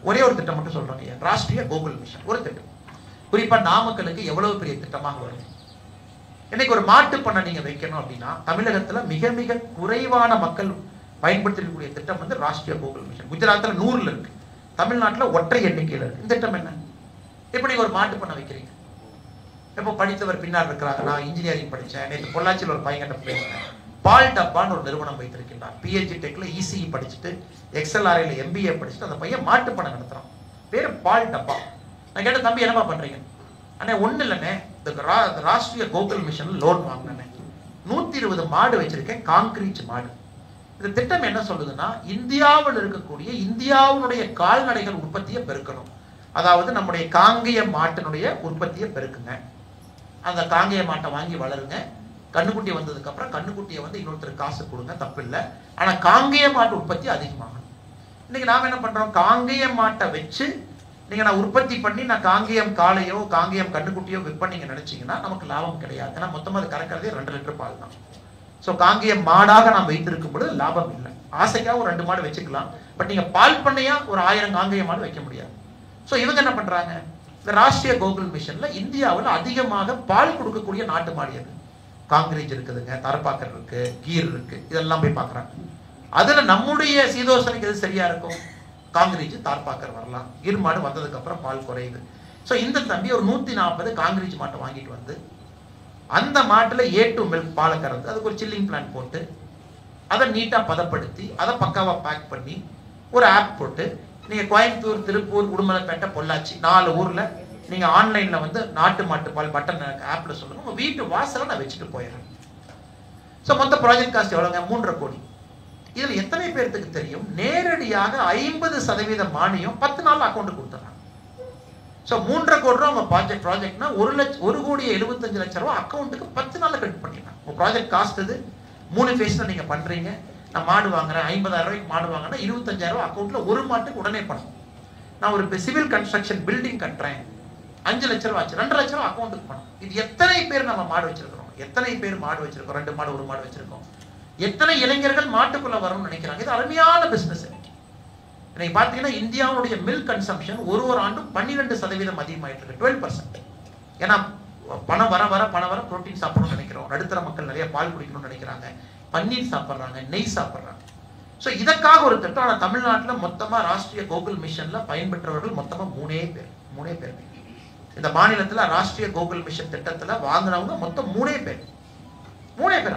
ஒரே ஒரு திட்டம் மட்டும் சொல்றாங்க ஐயா, ராஷ்டிரிய கோகுல் மிஷன் ஒரு திட்டம். குறிப்பா நாமக்கலுக்கு எவ்வளவு பெரிய திட்டமாக வருது. இன்னைக்கு ஒரு மாட்டு பண்ணை நீங்க வைக்கணும் அப்படின்னா தமிழகத்துல மிக மிக குறைவான மக்கள் பயன்படுத்தக்கூடிய திட்டம் வந்து ராஷ்டிரிய கோகுல் மிஷன். குஜராத்ல 100ல இருக்கு, தமிழ்நாட்டுல ஒற்றை எண்ணிக்கையில இருக்கு. இந்த திட்டம் என்ன? இப்ப நீங்க ஒரு மாட்டு பண்ணை வைக்கிறீங்க, இப்போ படித்தவர் பின்னால் இருக்கிறாங்க. நான் இன்ஜினியரிங் படித்தேன். நேற்று பொள்ளாச்சியில் ஒரு பையன்கிட்ட பேசினேன். பால் டப்பான்னு ஒரு நிறுவனம் வைத்திருக்கின்றார். பிஹெச்டி டெக்ல இசிஇ படிச்சுட்டு XLRல MBA படிச்சுட்டு அந்த பையன் மாட்டு பண்ணை நடத்துறான். பேரு பால் டப்பா. நான் கேட்ட, தம்பி என்னப்பா பண்றீங்க? அண்ணே ஒண்ணு இல்லைண்ணே, இந்த ராஷ்டிரிய கோகுல் மிஷன்ல லோன் வாங்கினேன். 120 மாடு வச்சிருக்கேன், காங்கிரீட் மாடு. இந்த திட்டம் என்ன சொல்லுதுன்னா, இந்தியாவில் இருக்கக்கூடிய இந்தியாவுடைய கால்நடைகள் உற்பத்தியை பெருக்கணும். அதாவது நம்முடைய காங்கேய மாட்டினுடைய உற்பத்தியை பெருக்குங்க. அந்த காங்கேய மாட்டை வாங்கி வளருங்க. கண்ணுக்குட்டி வந்ததுக்கு அப்புறம் கண்ணுக்குட்டியை வந்து இன்னொருத்தருக்கு காசு கொடுங்க, தப்பு இல்லை. ஆனா காங்கேய மாட்டு உற்பத்தி அதிகமாகும். இன்னைக்கு நாம என்ன பண்றோம், காங்கேய மாட்டை வச்சு நீங்க நான் உற்பத்தி பண்ணி நான் காங்கேயம் காளையோ காங்கேயம் கண்ணுக்குட்டியோ விற்பனை நீங்க நினைச்சீங்கன்னா நமக்கு லாபம் கிடையாது. ஏன்னா மொத்தமா அது கறக்கிறதே 2 லிட்டர் பால் தான். ஸோ காங்கேயம் மாடாக நாம் வைத்திருக்கும் பொழுது லாபம் இல்லை. ஆசைக்காக ஒரு 2 மாடு வச்சுக்கலாம். பட் நீங்க பால் பண்ணையா ஒரு 1000 காங்கேய மாடு வைக்க முடியாது. ஸோ இவங்க என்ன பண்றாங்க, இந்த ராஷ்டிரிய கோகுல் மிஷன்ல இந்தியாவில் அதிகமாக பால் கொடுக்கக்கூடிய நாட்டு மாடு எது? காங்கிரீஜ் இருக்குதுங்க, தரப்பாக்கர் இருக்கு, கீர் இருக்கு, இதெல்லாம் போய் பார்க்குறாங்க. அதுல நம்முடைய சீதோசனைக்கு எது சரியா இருக்கும்? காங்கிரீஜ், தார்பாக்கர் வரலாம். கீர் மாடு வந்ததுக்கு அப்புறம் பால் குறையுது. ஸோ இந்த தம்பி ஒரு 140 காங்கிரீஜ் மாட்டை வாங்கிட்டு வந்து அந்த மாட்டுல A2 மில்க் பாலை கறந்து அதுக்கு ஒரு சில்லிங் பிளான் போட்டு அதை நீட்டா பதப்படுத்தி அதை பக்காவா பேக் பண்ணி ஒரு ஆப் போட்டு நீங்க கோயம்புத்தூர், திருப்பூர், உடுமலைப்பேட்டை, பொள்ளாச்சி 4 ஊர்ல நீங்க ஆன்லைன்ல வந்து நாட்டு மாட்டு பால் பட்டன் ஆப்ல சொல்லுங்க, உங்க வீட்டு வாசல நான் வச்சுட்டு போயிடுறேன். ஸோ மொத்த ப்ராஜெக்ட் காஸ்ட் எவ்வளவுங்க? 3.5 கோடி. இதுல எத்தனை பேருக்கு தெரியும், நேரடியாக 50% மானியம் 10 நாள் அக்கௌண்ட் கொடுத்துறாங்க. ஸோ 3.5 கோடி ரூபா உங்க ப்ராஜெக்ட்னா 1,75,00,000 ரூபாய் அக்கௌண்ட்டுக்கு 10 நாள்ல கிரெடிட் பண்ணிடலாம். உங்க ப்ராஜெக்ட் காஸ்ட் இது 3 ஃபேஸ்ல நீங்க பண்றீங்க. நான் மாடு வாங்குறேன், 50,000 ரூபாய்க்கு மாடு வாங்கினா 25,000 ரூபாய் அக்கௌண்ட்ல ஒரு மாட்டுக்கு உடனே பணம். நான் ஒரு சிவில் கன்ஸ்ட்ரக்ஷன் பில்டிங் கட்டுறேன், 5 லட்சம் ரூபாய் ஆச்சு, 2 லட்சம் ரூபாய் அக்கௌண்ட்டுக்கு பணம். இது எத்தனை பேர் நம்ம மாடு வச்சிருக்கிறோம்? எத்தனை பேர் மாடு வச்சிருக்கோம்? 2 மாடு 1 மாடு வச்சிருக்கோம். எத்தனை இளைஞர்கள் மாட்டுக்குள்ள வரணும்னு நினைக்கிறாங்க? இது அருமையான பிசினஸ். இன்னைக்கு பாத்தீங்கன்னா இந்தியாவுடைய மில்க் கன்சம்ஷன் ஒரு ஆண்டும் 12% அதிகமாயிட்டு இருக்கு, 12%. ஏன்னா பணம் வர புரோட்டீன் சாப்பிடணும்னு நினைக்கிறோம். நடுத்தர மக்கள் நிறைய பால் குடிக்கணும்னு நினைக்கிறாங்க, பன்னீர் சாப்பிட்றாங்க, நெய் சாப்பிட்றாங்க. ஸோ இதற்காக ஒரு திட்டம். ஆனால் தமிழ்நாட்டில் மொத்தமா ராஷ்டிரிய கோகுல் மிஷன்ல பயன்பெற்றவர்கள் மொத்தமா 3 பேர். இந்த மாநிலத்துல ராஷ்டிரிய கோகுல் மிஷன் திட்டத்துல வாங்கினவங்க மொத்தம் 3 பேர்.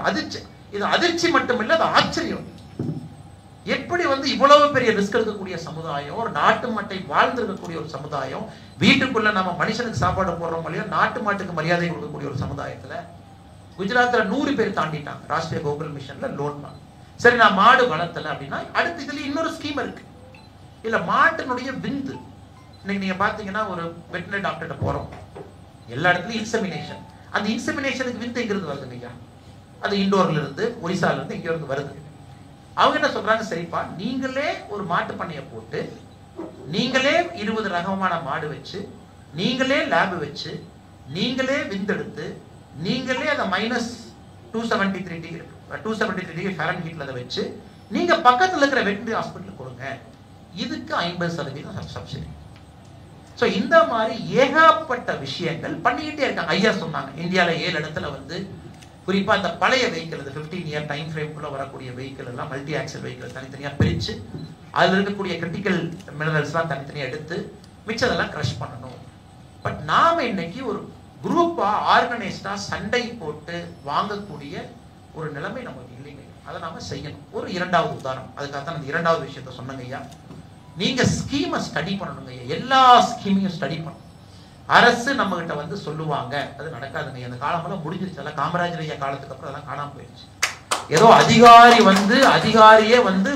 அதிர்ச்சி. இது அதிர்ச்சி மட்டும் இல்ல, அது ஆச்சரியம். எப்படி வந்து இவ்வளவு பெரிய ரிஸ்க் எடுக்கக்கூடிய சமுதாயம், ஒரு நாட்டு மாட்டை வாழ்ந்திருக்கக்கூடிய ஒரு சமுதாயம், வீட்டுக்குள்ள நம்ம மனுஷனுக்கு சாப்பாடு போடுறோம் இல்லையா, நாட்டு மாட்டுக்கு மரியாதை கொடுக்கக்கூடிய ஒரு சமுதாயத்துல குஜராத்ல 100 பேர் தாண்டிட்டாங்க ராஷ்டிரிய கோகுல் மிஷன்ல லோன் வாங்க. சரி, நான் மாடு வளர்த்தல அப்படின்னா அடுத்து இதுல இன்னொரு ஸ்கீம் இருக்கு. இல்ல மாட்டினுடைய விந்து. இன்னைக்கு நீங்க பாத்தீங்கன்னா ஒரு வெட்டினரி டாக்டர்கிட்ட போறோம், எல்லா இடத்துலயும் இன்செமினேஷன். அந்த இன்செமினேஷனுக்கு விந்து எங்கிருந்து வருது ஐயா? அது இண்டோர்ல இருந்து, ஒரிசால இருந்து, இங்க இருந்து வருது. அவங்க என்ன சொல்றாங்க, சரிப்பா நீங்களே ஒரு மாட்டு பண்ணையை போட்டு நீங்களே 20 ரகமான மாடு வச்சு நீங்களே லேப் வச்சு நீங்களே விந்தெடுத்து நீங்களே அதை -273 டிகிரி ஃபாரன்ஹீட்ல அதை வச்சு நீங்க பக்கத்துல இருக்கிற வெட்டினரி ஹாஸ்பிட்டல் கொடுங்க, இதுக்கு 50% சப்சிடி. ஸோ இந்த மாதிரி ஏகப்பட்ட விஷயங்கள் பண்ணிக்கிட்டே இருக்காங்க. ஐயா சொன்னாங்க இந்தியாவில் 7 இடத்துல வந்து குறிப்பா அந்த பழைய வெஹிக்கிள், 15 இயர் டைம் ஃப்ரேம்குள்ள வரக்கூடிய வெஹிக்கிள் எல்லாம் மல்டி ஆக்சல் வெஹிக்கிள் தனித்தனியா பிரிச்சு அதுல இருக்கக்கூடிய கிரிட்டிக்கல் மினரல்ஸ்லாம் தனித்தனியா எடுத்து மிச்சதெல்லாம் கிரஷ் பண்ணணும். பட் நாம இன்னைக்கு ஒரு குரூப்பா ஆர்கனைஸ்டா சண்டை போட்டு வாங்கக்கூடிய ஒரு நிலைமை நமக்கு இல்லைங்க. அதை நாம செய்யணும். ஒரு 2வது உதாரணம், அதுக்காக தான் அந்த 2வது விஷயத்த சொன்னங்க ஐயா. நீங்க ஸ்கீமை ஸ்டடி பண்ணணுங்க ஐயா. எல்லா ஸ்கீமையும் ஸ்டடி பண்ணணும். அரசு நம்ம கிட்ட வந்து சொல்லுவாங்க, அது நடக்காதுங்க. அந்த காலமெல்லாம் முடிஞ்சிருச்சு. எல்லாம் காமராஜர் ஐயா காலத்துக்கு அப்புறம் அதெல்லாம் காணாம போயிடுச்சு. ஏதோ அதிகாரியே வந்து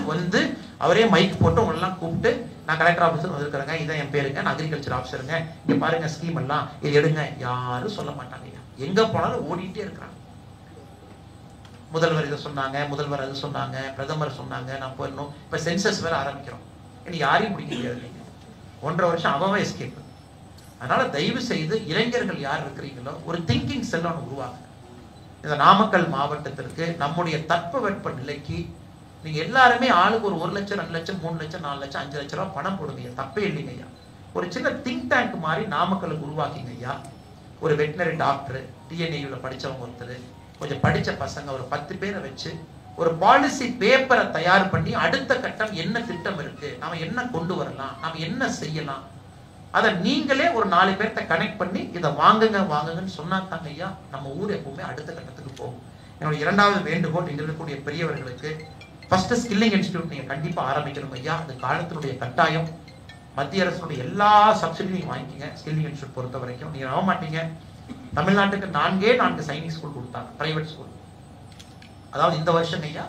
அவரே மைக் போட்டு உங்களெல்லாம் கூப்பிட்டு, நான் கலெக்டர் ஆஃபீஸர் வந்திருக்கிறேங்க, இதான் என் பேருங்க, நான் அக்ரிகல்ச்சர் ஆஃபீஸருங்க, இங்க பாருங்க ஸ்கீம் எல்லாம் இது எடுங்க. யாரும் சொல்ல மாட்டாங்க ஐயா. எங்க போனாலும் ஓடிட்டே இருக்கிறாங்க. முதல்வர் இதை சொன்னாங்க, முதல்வர் அது சொன்னாங்க, பிரதமர் சொன்னாங்க, நான் போயிடணும். இப்ப சென்சஸ் வேற ஆரம்பிக்கிறோம். இனி யாரையும் பிடிக்க முடியாது. நீங்க 1.5 வருஷம் அவன் எஸ்கேப். அதனால தயவு செய்து இளைஞர்கள் யார் இருக்கிறீங்களோ ஒரு திங்கிங் செல் ஒன்று உருவாங்க. இந்த நாமக்கல் மாவட்டத்திற்கு நம்முடைய தட்பவெட்ப நிலைக்கு நீங்க எல்லாருமே ஆளுக்கு ஒரு 1 லட்சம், 2 லட்சம், 3 லட்சம், 4 லட்சம், 5 லட்சம் ரூபாய் பணம் போடுங்க. தப்பே இல்லைங்க ஐயா. ஒரு சின்ன திங்க் டேங்க் மாதிரி நாமக்கலுக்கு உருவாக்கிங்க ஐயா. ஒரு வெட்டினரி டாக்டர், டிஎன்ஏல படிச்சவங்க ஒருத்தர், கொஞ்சம் படிச்ச பசங்க ஒரு 10 பேரை வச்சு ஒரு பாலிசி பேப்பரை தயார் பண்ணி அடுத்த கட்டம் என்ன திட்டம் இருக்கு, நாம என்ன கொண்டு வரலாம், நாம என்ன செய்யலாம், அதை நீங்களே ஒரு 4 பேர்த்த கனெக்ட் பண்ணி இதை வாங்குங்க வாங்குங்கன்னு சொன்னாங்க ஐயா, நம்ம ஊர் எப்பவுமே அடுத்த கட்டத்துக்கு போகும். என்னுடைய 2வது வேண்டுகோள் இங்க இருக்கக்கூடிய பெரியவர்களுக்கு, ஃபர்ஸ்ட் ஸ்கில்லிங் இன்ஸ்டிடியூட் நீங்க கண்டிப்பா ஆரம்பிக்கணும் ஐயா. அது காலத்தினுடைய கட்டாயம். மத்திய அரசுடைய எல்லா சப்சிடியும் வாங்கிக்கங்க. ஸ்கில்லிங் இன்ஸ்டிடியூட் பொறுத்த வரைக்கும் நீங்க நம்ப மாட்டீங்க, தமிழ்நாட்டுக்கு 4 சைனிக் ஸ்கூல் கொடுத்தாங்க, பிரைவேட் ஸ்கூல். அதாவது இந்த வருஷம் ஐயா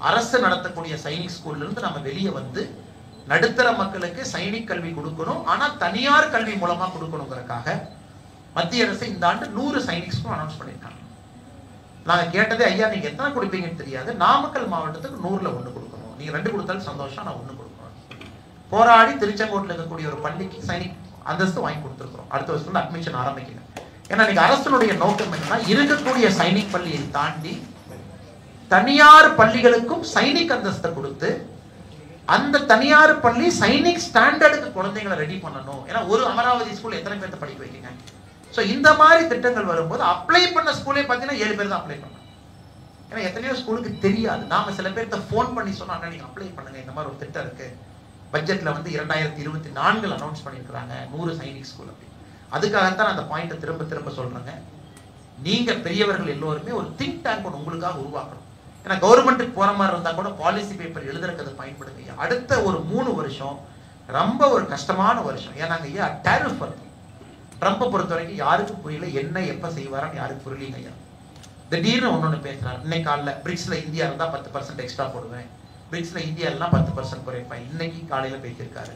அரசு நடத்தக்கூடிய சைனிக் ஸ்கூல்ல இருந்து நம்ம வெளியே வந்து நடுத்தர மக்களுக்கு சைனிக் கல்வி கொடுக்கணும், ஆனா தனியார் கல்வி மூலமா கொடுக்கணுங்கிறதுக்காக மத்திய அரசு இந்த ஆண்டு 100 சைனிக் ஸ்கூல் அனௌன்ஸ் பண்ணிருக்காங்க. நாங்க கேட்டதே, ஐயா நீங்க எத்தனை கொடுப்பீங்கன்னு தெரியாது, நாமக்கல் மாவட்டத்துக்கு 100ல 1 கொடுக்கணும், நீங்க 2 கொடுத்தாலும் சந்தோஷம், நான் 1 கொடுக்கணும். போராடி திருச்செங்கோட்டில் இருக்கக்கூடிய ஒரு பள்ளிக்கு சைனிக் அந்தஸ்து வாங்கி கொடுத்துருக்கிறோம். அடுத்த வருஷத்துல அட்மிஷன் ஆரம்பிக்கணும். ஏன்னா இன்னைக்கு அரசனுடைய நோக்கம் என்னன்னா, இருக்கக்கூடிய சைனிக் பள்ளியை தாண்டி தனியார் பள்ளிகளுக்கும் சைனிக் அந்தஸ்தை கொடுத்து அந்த தனியார் பள்ளி சைனிக் ஸ்டாண்டர்டுக்கு குழந்தைகளை ரெடி பண்ணணும். ஏன்னா ஒரு அமராவதி ஸ்கூல் எத்தனை பேர்த்த படிக்க வைக்கீங்க? ஸோ இந்த மாதிரி திட்டங்கள் வரும்போது அப்ளை பண்ண ஸ்கூலே பார்த்தீங்கன்னா 7 பேர் தான் அப்ளை பண்ணாங்க. ஏன்னா எத்தனையோ ஸ்கூலுக்கு தெரியாது. நாம சில பேர்த்த ஃபோன் பண்ணி சொன்னா, நீங்க அப்ளை பண்ணுங்க, இந்த மாதிரி ஒரு திட்டம் இருக்கு, பட்ஜெட்ல வந்து 2024 அனௌன்ஸ் பண்ணியிருக்கிறாங்க 100 சைனிக் ஸ்கூல் அப்படி. அதுக்காகத்தான் அந்த பாயிண்ட்டை திரும்ப திரும்ப சொல்றேங்க. நீங்க பெரியவர்கள் எல்லோருமே ஒரு திங்க் டேங்க் ஒன்று உங்களுக்காக உருவாக்கணும். ஏன்னா கவர்மெண்ட்டுக்கு போற மாதிரி இருந்தா கூட பாலிசி பேப்பர் எழுதுறதுக்கு பயன்படுங்க. அடுத்த ஒரு 3 வருஷம் ரொம்ப ஒரு கஷ்டமான வருஷம். ஏன்னாங்க ஐயா டேரிஃப் வருது. ட்ரம்பை பொறுத்த வரைக்கும் யாருக்கும் புரியல, என்ன எப்ப செய்வாரான்னு யாருக்கு புரியலீங்க ஐயா. திடீர்னு ஒன்னொன்னு பேசுறாரு. இன்னைக்கு காலைல பிரிக்ஸ்ல இந்தியா இருந்தா 10% எக்ஸ்ட்ரா போடுவேன், பிரிக்ஸ்ல இந்தியா எல்லாம் 10% குறைப்பேன். இன்னைக்கு காலையில பேசியிருக்காரு.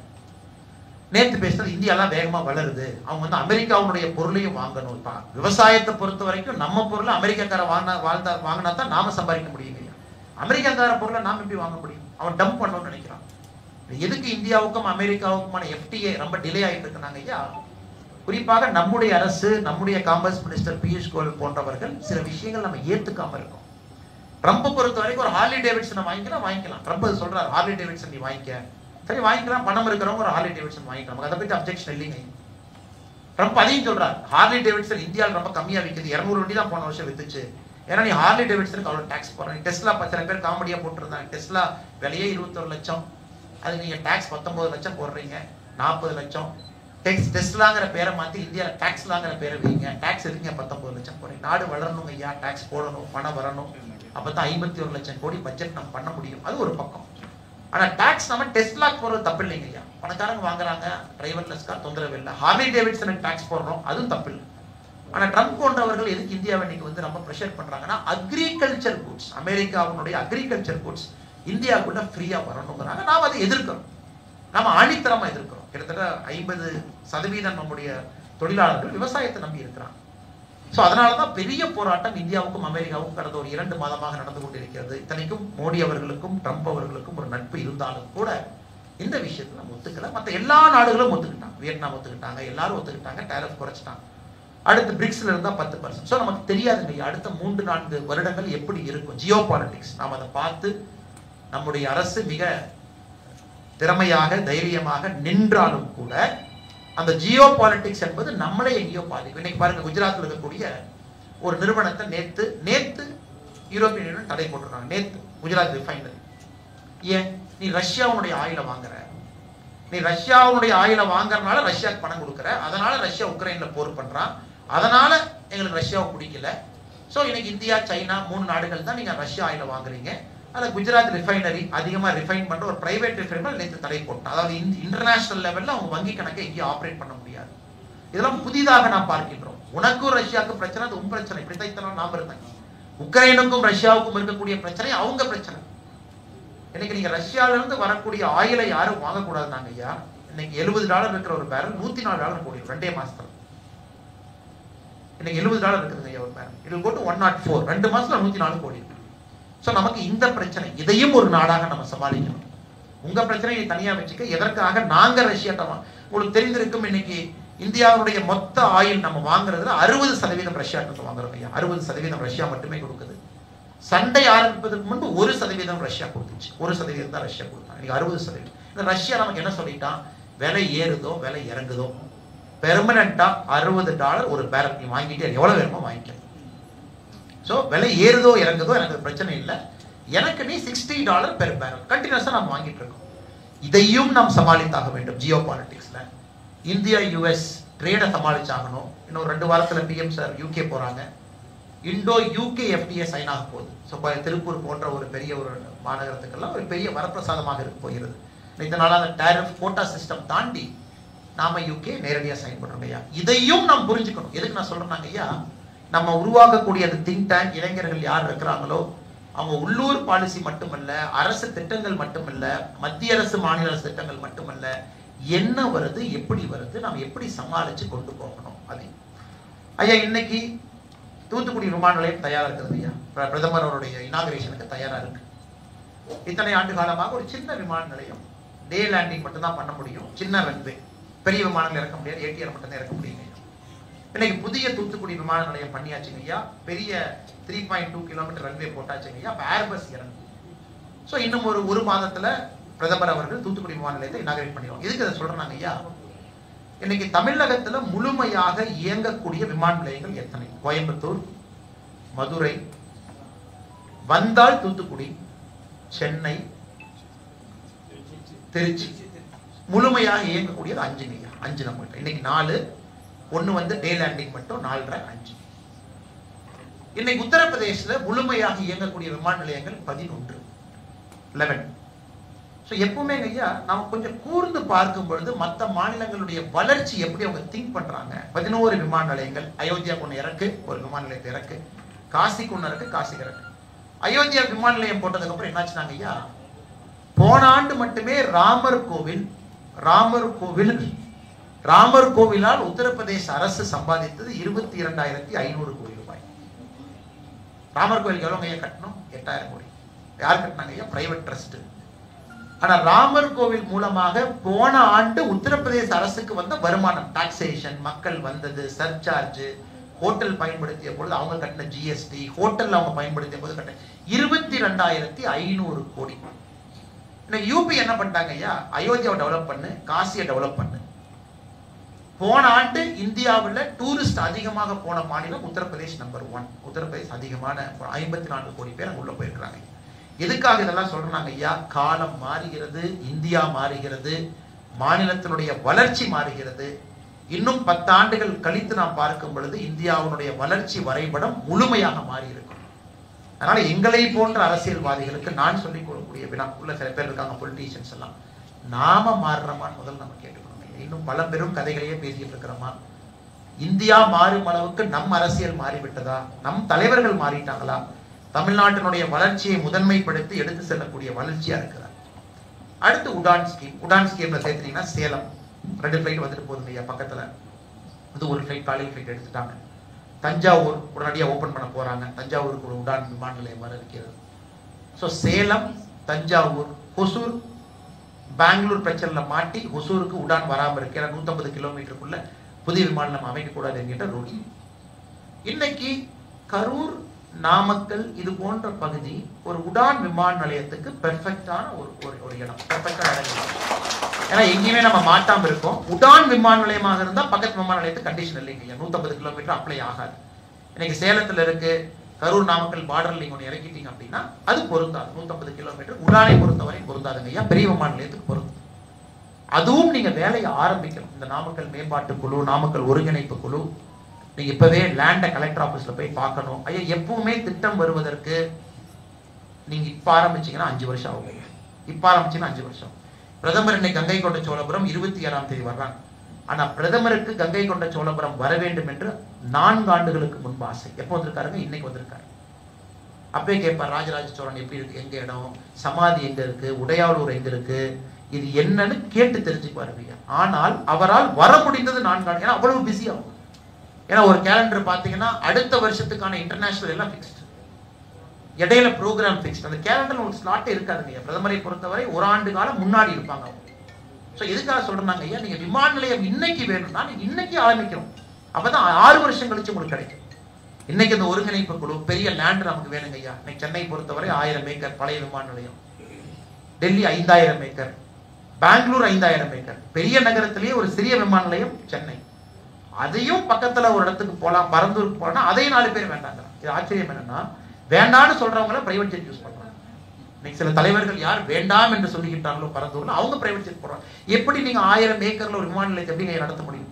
நேற்று பேசுறது இந்தியாலாம் வேகமா வளருது, அவங்க வந்து அமெரிக்காவுடைய பொருளையும் வாங்கணும். விவசாயத்தை பொறுத்த வரைக்கும் நம்ம பொருளை அமெரிக்காக்கார வாங்கினா தான் நாம சம்பாதிக்க முடியும். அமெரிக்காக்கார பொருளை நாம எப்படி வாங்க முடியும்? அவன் டம்ப் பண்ணணும்னு நினைக்கிறான். எதுக்கு இந்தியாவுக்கும் அமெரிக்காவுக்குமான FTA ரொம்ப டிலே ஆயிட்டு இருக்குனாங்க ஐயா. குறிப்பாக நம்முடைய அரசு, நம்முடைய காமர்ஸ் மினிஸ்டர் பியூஷ் கோயல் போன்றவர்கள் சில விஷயங்கள் நம்ம ஏத்துக்காம இருக்கோம். ட்ரம்பை பொறுத்த வரைக்கும் ஒரு ஹார்லி டேவிட்சனை வாங்கிக்கலாம். ட்ரம்ப் சொல்றாரு ஹார்லி டேவிட்சன் நீ வாங்கிக்க, சரி வாங்கிக்கலாம், பணம் இருக்கிறவங்க ஒரு ஹார்லி டேவிட்சன் வாங்கிக்கலாம், அதை பத்தி அப்ஜெக்ஷன் இல்லைங்க. ட்ரம்ப் அதையும் சொல்றாரு, ஹார்லி டேவிட்சன் இந்தியாவில் ரொம்ப கம்மியா விற்குது, 200 வண்டி தான் போன வருஷம் வித்துச்சு, ஏன்னா நீ ஹார்லி டேவிட்சனுக்கு அவ்வளவு டாக்ஸ் போடுற. டெஸ்லா சில பேர் காமெடியா போட்டுருந்தாங்க, டெஸ்லா விலையே 21 லட்சம், அது நீங்க டாக்ஸ் 19 லட்சம் போடுறீங்க, 40 லட்சம். டெஸ்லாங்கிற பேரை மாத்தி இந்தியாவில் டாக்ஸ்லாங்கிற பேரை வைங்க, டாக்ஸ் இருக்கீங்க 19 லட்சம் போடுறீங்க. நாடு வளரணும் ஐயா, டாக்ஸ் போடணும், பணம் வரணும், அப்பதான் 51 லட்சம் கோடி பட்ஜெட் நம்ம பண்ண முடியும். அது ஒரு பக்கம். ஆனா டாக்ஸ் நம்ம டெஸ்லாக்கு போறது தப்பு இல்லைங்க ஐயா. பணக்காரங்க வாங்குறாங்க, டிரைவர்லெஸ் கார் தொந்தரவு இல்லை. ஹார்லி டேவிட்சனுக்கு டாக்ஸ் போடுறோம், அதுவும் தப்பு இல்லை. ஆனா ட்ரம்ப் போன்றவர்கள் எதுக்கு இந்தியாவை இன்னைக்கு வந்து ரொம்ப ப்ரெஷர் பண்றாங்கன்னா, அக்ரிகல்ச்சர் குட்ஸ், அமெரிக்காவுடைய அக்ரிகல்ச்சர் குட்ஸ் இந்தியாவுக்குள்ள ஃப்ரீயா வரணுங்கிறாங்க. நாம் அதை எதிர்க்கிறோம், நாம ஆணித்தரமா எதிர்க்கிறோம். கிட்டத்தட்ட 50% நம்முடைய தொழிலாளர்கள் விவசாயத்தை நம்பி இருக்கிறாங்க. ஸோ அதனாலதான் பெரிய போராட்டம் இந்தியாவுக்கும் அமெரிக்காவுக்கும் கடந்த ஒரு 2 மாதமாக நடந்து கொண்டிருக்கிறது. இத்தனைக்கும் மோடி அவர்களுக்கும் ட்ரம்ப் அவர்களுக்கும் ஒரு நட்பு இருந்தாலும் கூட இந்த விஷயத்துல நம்ம ஒத்துக்கல. மற்ற எல்லா நாடுகளும் ஒத்துக்கிட்டாங்க, வியட்நாம் ஒத்துக்கிட்டாங்க, எல்லாரும் ஒத்துக்கிட்டாங்க, டேரிஃப் குறைச்சிட்டாங்க. அடுத்து பிரிக்ஸ்ல இருந்தா 10%. ஸோ நமக்கு தெரியாதுங்க அடுத்த 3-4 வருடங்கள் எப்படி இருக்கும். ஜியோ பாலிட்டிக்ஸ் நாம் அதை பார்த்து நம்முடைய அரசு மிக திறமையாக தைரியமாக நின்றாலும் கூட அந்த ஜியோ பாலிட்டிக்ஸ் என்பது நம்மளே எங்கேயோ பாதிக்கும். இன்னைக்கு பாருங்க, குஜராத்தில் இருக்கக்கூடிய ஒரு நிறுவனத்தை நேத்து யூரோப்பியன் யூனியன் தடை போட்டுருக்காங்க. நேத்து குஜராத் ரிஃபைனரி. ஏன்? நீ ரஷ்யாவுடைய ஆயில வாங்குற, நீ ரஷ்யாவுடைய ஆயில வாங்குறதுனால ரஷ்யாவுக்கு பணம் கொடுக்குற, அதனால ரஷ்யா உக்ரைன்ல போர் பண்றான், அதனால எங்களுக்கு ரஷ்யாவை பிடிக்கல. ஸோ இன்னைக்கு இந்தியா, சைனா 3 நாடுகள் தான் நீங்க ரஷ்யா ஆயில வாங்குறீங்க. அதில் குஜராத் ரிஃபைனரி அதிகமாக ரிஃபைன் பண்ற ஒரு பிரைவேட் ரிஃபைனர் நேற்று தடை போட்டான். அதாவது இன்டர்நேஷனல் லெவலில் அவங்க வங்கி கணக்கை எங்கேயும் ஆப்ரேட் பண்ண முடியாது. இதெல்லாம் புதிதாக நாம் பார்க்கின்றோம். உனக்கும் ரஷ்யாவுக்கும் பிரச்சனை, அது உன் பிரச்சனை. இப்படித்தான் நாம் இருந்தாங்க. உக்ரைனுக்கும் ரஷ்யாவுக்கும் இருக்கக்கூடிய பிரச்சனை அவங்க பிரச்சனை. இன்னைக்கு நீங்க ரஷ்யால இருந்து வரக்கூடிய ஆயிலை யாரும் வாங்கக்கூடாதுனாங்க ஐயா. இன்னைக்கு $70 இருக்கிற ஒரு பேரல் $104 போடி 2 மாசத்துல. இன்னைக்கு $70 இருக்குதுங்க ஐயா ஒரு பேரல். இதில் போட்டு 104 2 மாசத்துல 104 கோடி. ஸோ நமக்கு இந்த பிரச்சனை, இதையும் ஒரு நாடாக நம்ம சமாளிக்கணும். உங்க பிரச்சனையை தனியா வச்சுக்க, எதற்காக நாங்க ரஷ்யாட்ட உங்களுக்கு தெரிந்திருக்கும். இன்னைக்கு இந்தியாவுடைய மொத்த ஆயில் நம்ம வாங்குறதுல 60% ரஷ்யாட்ட வாங்குறோம் ஐயா. 60% ரஷ்யா மட்டுமே கொடுக்குது. சண்டை ஆரம்பிப்பதற்கு முன்பு 1% ரஷ்யா கொடுத்துச்சு. 1% தான் ரஷ்யா கொடுத்தாங்க. இன்னைக்கு 60%. இந்த ரஷ்யா நமக்கு என்ன சொல்லிட்டான்? விலை ஏறுதோ விலை இறங்குதோ பெர்மனண்டா $60 ஒரு பேரல் நீ வாங்கிட்டு எவ்வளவு வேணுமோ வாங்கிக்க. ஸோ விலை ஏறுதோ இறங்குதோ எனக்கு பிரச்சனை இல்லை, எனக்கு நீ $60 பெர் பேரல் கண்டினியூஸா நாம் வாங்கிட்டு இருக்கோம். இதையும் நாம் சமாளித்தாக வேண்டும். ஜியோ பாலிட்டிக்ஸ்ல இந்தியா யுஎஸ் ட்ரேடை சமாளிச்சாகணும். இன்னும் 2 வாரத்தில் பிஎம் சார் யூகே போறாங்க. இண்டோ யூகே எஃப்டிஏ சைன் ஆக போகுது. ஸோ திருப்பூர் போன்ற ஒரு பெரிய ஒரு மாநகரத்துக்கெல்லாம் ஒரு பெரிய வரப்பிரசாதமாக இருக்க போகிறது. இதனால அந்த டேரிஃப் கோட்டா சிஸ்டம் தாண்டி நாம யூகே நேரடியாக சைன் பண்றோம் ஐயா. இதையும் நாம் புரிஞ்சுக்கணும். எதுக்கு நான் சொல்றேன்னாங்க ஐயா, நம்ம உருவாக்கக்கூடிய அந்த திங்க் டேங்க் இளைஞர்கள் யார் இருக்கிறாங்களோ அவங்க உள்ளூர் பாலிசி மட்டுமல்ல, அரசு திட்டங்கள் மட்டுமல்ல, மத்திய அரசு மாநில அரசு திட்டங்கள் மட்டுமல்ல, என்ன வருது, எப்படி வருது, நாம் எப்படி சமாளிச்சு கொண்டு போகணும். அது ஐயா இன்னைக்கு தூத்துக்குடி விமான நிலையம் தயாரா இருக்குது ஐயா. பிரதமர் அவருடைய இனாகரேஷனுக்கு தயாரா இருக்கு. இத்தனை ஆண்டு காலமாக ஒரு சின்ன விமான நிலையம், டே லேண்டிங் மட்டும்தான் பண்ண முடியும், சின்ன ரன்வே, பெரிய விமானங்கள் இறக்க முடியாது, ஏடிஆர் மட்டும் தான் இறக்க முடியும். இன்னைக்கு புதிய தூத்துக்குடி விமான நிலையம் பண்ணியாச்சுங்க ஐயா. பெரிய 3.2 கிலோமீட்டர் ரன்வே போட்டாச்சுங்க ஐயா. அப்ப ஏர்பஸ் இறங்கும். ஸோ இன்னும் ஒரு மாதத்துல பிரதமர் அவர்கள் தூத்துக்குடி விமான நிலையத்தை இனாகரேட் பண்ணிடுவோம். இதுக்கு அதை சொல்றாங்க ஐயா. இன்னைக்கு தமிழகத்துல முழுமையாக இயங்கக்கூடிய விமான நிலையங்கள் எத்தனை? கோயம்புத்தூர், மதுரை, வந்தால் தூத்துக்குடி, சென்னை, திருச்சி, முழுமையாக இயங்கக்கூடியது 5 ஐயா. 5 நம்ம இன்னைக்கு 4. 1 வந்து டே லேண்டிங் மட்டும் 4.5 5. இன்னைக்கு உத்தரப்பிரதேசத்துல முழுமையாக இயங்கக்கூடிய விமான நிலையங்கள் 11. ஸோ எப்பவுமே ஐயா நம்ம கொஞ்சம் கூர்ந்து பார்க்கும் பொழுது மற்ற மாநிலங்களுடைய வளர்ச்சி எப்படி அவங்க திங்க் பண்றாங்க. 11 விமான நிலையங்கள். அயோத்தியாவுக்கு ஒன்று இறக்கு, ஒரு விமான நிலையத்தை இறக்கு. காசிக்கு ஒன்று இறக்கு, காசிக்கு இறக்கு. அயோத்தியா விமான நிலையம் போட்டதுக்கு அப்புறம் என்னாச்சுனாங்க ஐயா, போன ஆண்டு மட்டுமே ராமர் கோவிலால் உத்தரப்பிரதேச அரசு சம்பாதித்தது 22,500 கோடி ரூபாய். ராமர் கோவிலுக்கு எவ்வளவு ஐயா கட்டணும்? 8,000 கோடி. யார் கட்டினாங்க ஐயா? Private trust. ஆனா ராமர் கோவில் மூலமாக போன ஆண்டு உத்தரப்பிரதேச அரசுக்கு வந்த வருமானம், டாக்ஸேஷன், மக்கள் வந்தது, சர்சார்ஜ், ஹோட்டல் பயன்படுத்திய பொழுது அவங்க கட்டின ஜிஎஸ்டி, ஹோட்டல் அவங்க பயன்படுத்திய போது கட்டின 22,500 கோடி. யூபி என்ன பண்ணிட்டாங்க ஐயா, அயோத்தியாவை டெவலப் பண்ணு, காசியை டெவலப் பண்ணு. போன ஆண்டு இந்தியாவில் டூரிஸ்ட் அதிகமாக போன மாநிலம் உத்தரப்பிரதேஷ் நம்பர் 1. உத்தரப்பிரதேஷ் அதிகமான 54 கோடி பேர் அங்க உள்ள போயிருக்கிறாங்க. எதுக்காக இதெல்லாம் சொல்றாங்க ஐயா? காலம் மாறுகிறது, இந்தியா மாறுகிறது, மாநிலத்தினுடைய வளர்ச்சி மாறுகிறது. இன்னும் 10 ஆண்டுகள் கழித்து நாம் பார்க்கும் பொழுது இந்தியாவுடைய வளர்ச்சி வரைபடம் முழுமையாக மாறி இருக்கும். அதனால எங்களை போன்ற அரசியல்வாதிகளுக்கு நான் சொல்லிக் கொடுக்கக்கூடிய வினா, உள்ள சில பேர் இருக்காங்க பொலிட்டீஷியன்ஸ் எல்லாம், நாம மாறுறோமான்னு முதல்ல நம்ம கேட்டுக்கணும். இன்னும் பல பெரும் கதைகளையே பேசிட்டு இருக்கிறோமா? இந்தியா மாறும் அளவுக்கு நம் அரசியல் மாறிவிட்டதா? நம் தலைவர்கள் மாறிட்டாங்களா? தமிழ்நாட்டினுடைய வளர்ச்சியை முதன்மைப்படுத்தி எடுத்து செல்லக்கூடிய வளர்ச்சியா இருக்கிறார். அடுத்து உடான் ஸ்கீம். உடான் ஸ்கீம்ல சேர்த்துட்டீங்கன்னா சேலம் 2 ஃபிளைட் வந்துட்டு போதுங்க ஐயா பக்கத்துல. அது ஒரு ஃபிளைட் காலையில் ஃபிளைட் எடுத்துட்டாங்க. தஞ்சாவூர் உடனடியாக ஓபன் பண்ண போறாங்க. தஞ்சாவூருக்கு ஒரு உடான் விமான நிலையம் வர இருக்கிறது. ஸோ சேலம், தஞ்சாவூர், ஹொசூர், பெங்களூர் பிரச்சனைல மாட்டி ஹொசூருக்கு உடான் வராமல் இருக்கு. 150 கிலோமீட்டருக்குள்ள புதிய விமான நிலையம் அமைக்கக்கூடாது என்கின்ற ரூல். இன்னைக்கு கரூர், நாமக்கல் இது போன்ற பகுதி ஒரு உடான் விமான நிலையத்துக்கு பெர்ஃபெக்டான ஒரு இடம், பெர்ஃபெக்டான இடம். ஏன்னா எங்கேயுமே நம்ம மாட்டாம இருக்கோம். உடான் விமான நிலையமாக இருந்தா பக்கத்து விமான நிலையத்துக்கு கண்டிஷன் இல்லைங்க, 150 கிலோமீட்டர் அப்ளை ஆகாது. இன்னைக்கு சேலத்துல இருக்கு, கரூர் நாமக்கல் பார்டர்ல நீங்க ஒன்று இறக்கிட்டீங்க அப்படின்னா அது பொருந்தாது. 150 கிலோமீட்டர் உடானை பொறுத்தவரை பொருந்தாதுங்க ஐயா, பெரிய விமான நிலையத்துக்கு பொருந்தும். அதுவும் நீங்க வேலையை ஆரம்பிக்கணும். இந்த நாமக்கல் மேம்பாட்டு குழு, நாமக்கல் ஒருங்கிணைப்பு குழு, நீங்க இப்பவே லேண்ட கலெக்டர் ஆபீஸ்ல போய் பார்க்கணும். ஐயா எப்பவுமே திட்டம் வருவதற்கு நீங்க இப்ப ஆரம்பிச்சீங்கன்னா 5 வருஷம் ஆகும். இப்ப ஆரம்பிச்சீங்கன்னா 5 வருஷம். பிரதமர் இன்னைக்கு கங்கை கொண்ட சோழபுரம் 27ஆம் தேதி வர்றாங்க. ஆனா பிரதமருக்கு கங்கை கொண்ட சோழபுரம் வர வேண்டும் என்று 4 ஆண்டுகளுக்கு முன்பு ஆசை. எப்போ வந்திருக்காருங்க? இன்னைக்கு வந்திருக்காரு. அப்பவே கேட்பார், ராஜராஜ சோழன் எப்படி இருக்கு, எங்க இடம், சமாதி எங்க இருக்கு, உடையாளூர் எங்க இருக்கு, இது என்னன்னு கேட்டு தெரிஞ்சுக்குவாரு. ஆனால் அவரால் வர முடிந்தது 4 ஆண்டு. ஏன்னா அவ்வளவு பிஸி ஆகும். ஏன்னா ஒரு கேலண்டர் பாத்தீங்கன்னா அடுத்த வருஷத்துக்கான இன்டர்நேஷனல் எல்லாம் பிக்ஸ்டு, இடையில ப்ரோக்ராம் பிக்ஸ்டு. அந்த கேலண்டர் உங்களுக்கு ஸ்லாட்டே இருக்காதுங்க. பிரதமரை பொறுத்தவரை 1 ஆண்டு காலம் முன்னாடி இருப்பாங்க. ஸோ எதுக்காக சொல்றாங்க ஐயா, நீங்க விமான நிலையம் இன்னைக்கு வேணும்னா நீங்க இன்னைக்கு ஆரம்பிக்கிறோம். அப்பதான் 6 வருஷம் கழிச்சு உங்களுக்கு கிடைக்கும். இன்னைக்கு இந்த ஒருங்கிணைப்பு குழு பெரிய லேண்ட் நமக்கு வேணுங்க ஐயா. இன்னைக்கு சென்னை பொறுத்தவரை 1000 ஏக்கர் பழைய விமான நிலையம், டெல்லி 5000 ஏக்கர், பெங்களூர் 5000 ஏக்கர், பெரிய நகரத்திலேயே ஒரு சிறிய விமான நிலையம் சென்னை. அதையும் பக்கத்துல ஒரு இடத்துக்கு போலாம், பரந்தூருக்கு போனா அதையும் 4 பேர் வேண்டாங்க. இது ஆச்சரியம் என்னன்னா, வேண்டான்னு சொல்றவங்கள பிரைவேட் ஜெட் யூஸ் பண்றாங்க. இன்னைக்கு சில தலைவர்கள் யார் வேண்டாம் என்று சொல்லிக்கிட்டாங்களோ பரந்தூர்ல அவங்க பிரைவேட் ஜெட் போடுறாங்க. எப்படி நீங்க 1000 ஏக்கர்ல ஒரு விமான நிலையத்தை எப்படி நடத்த முடியும்?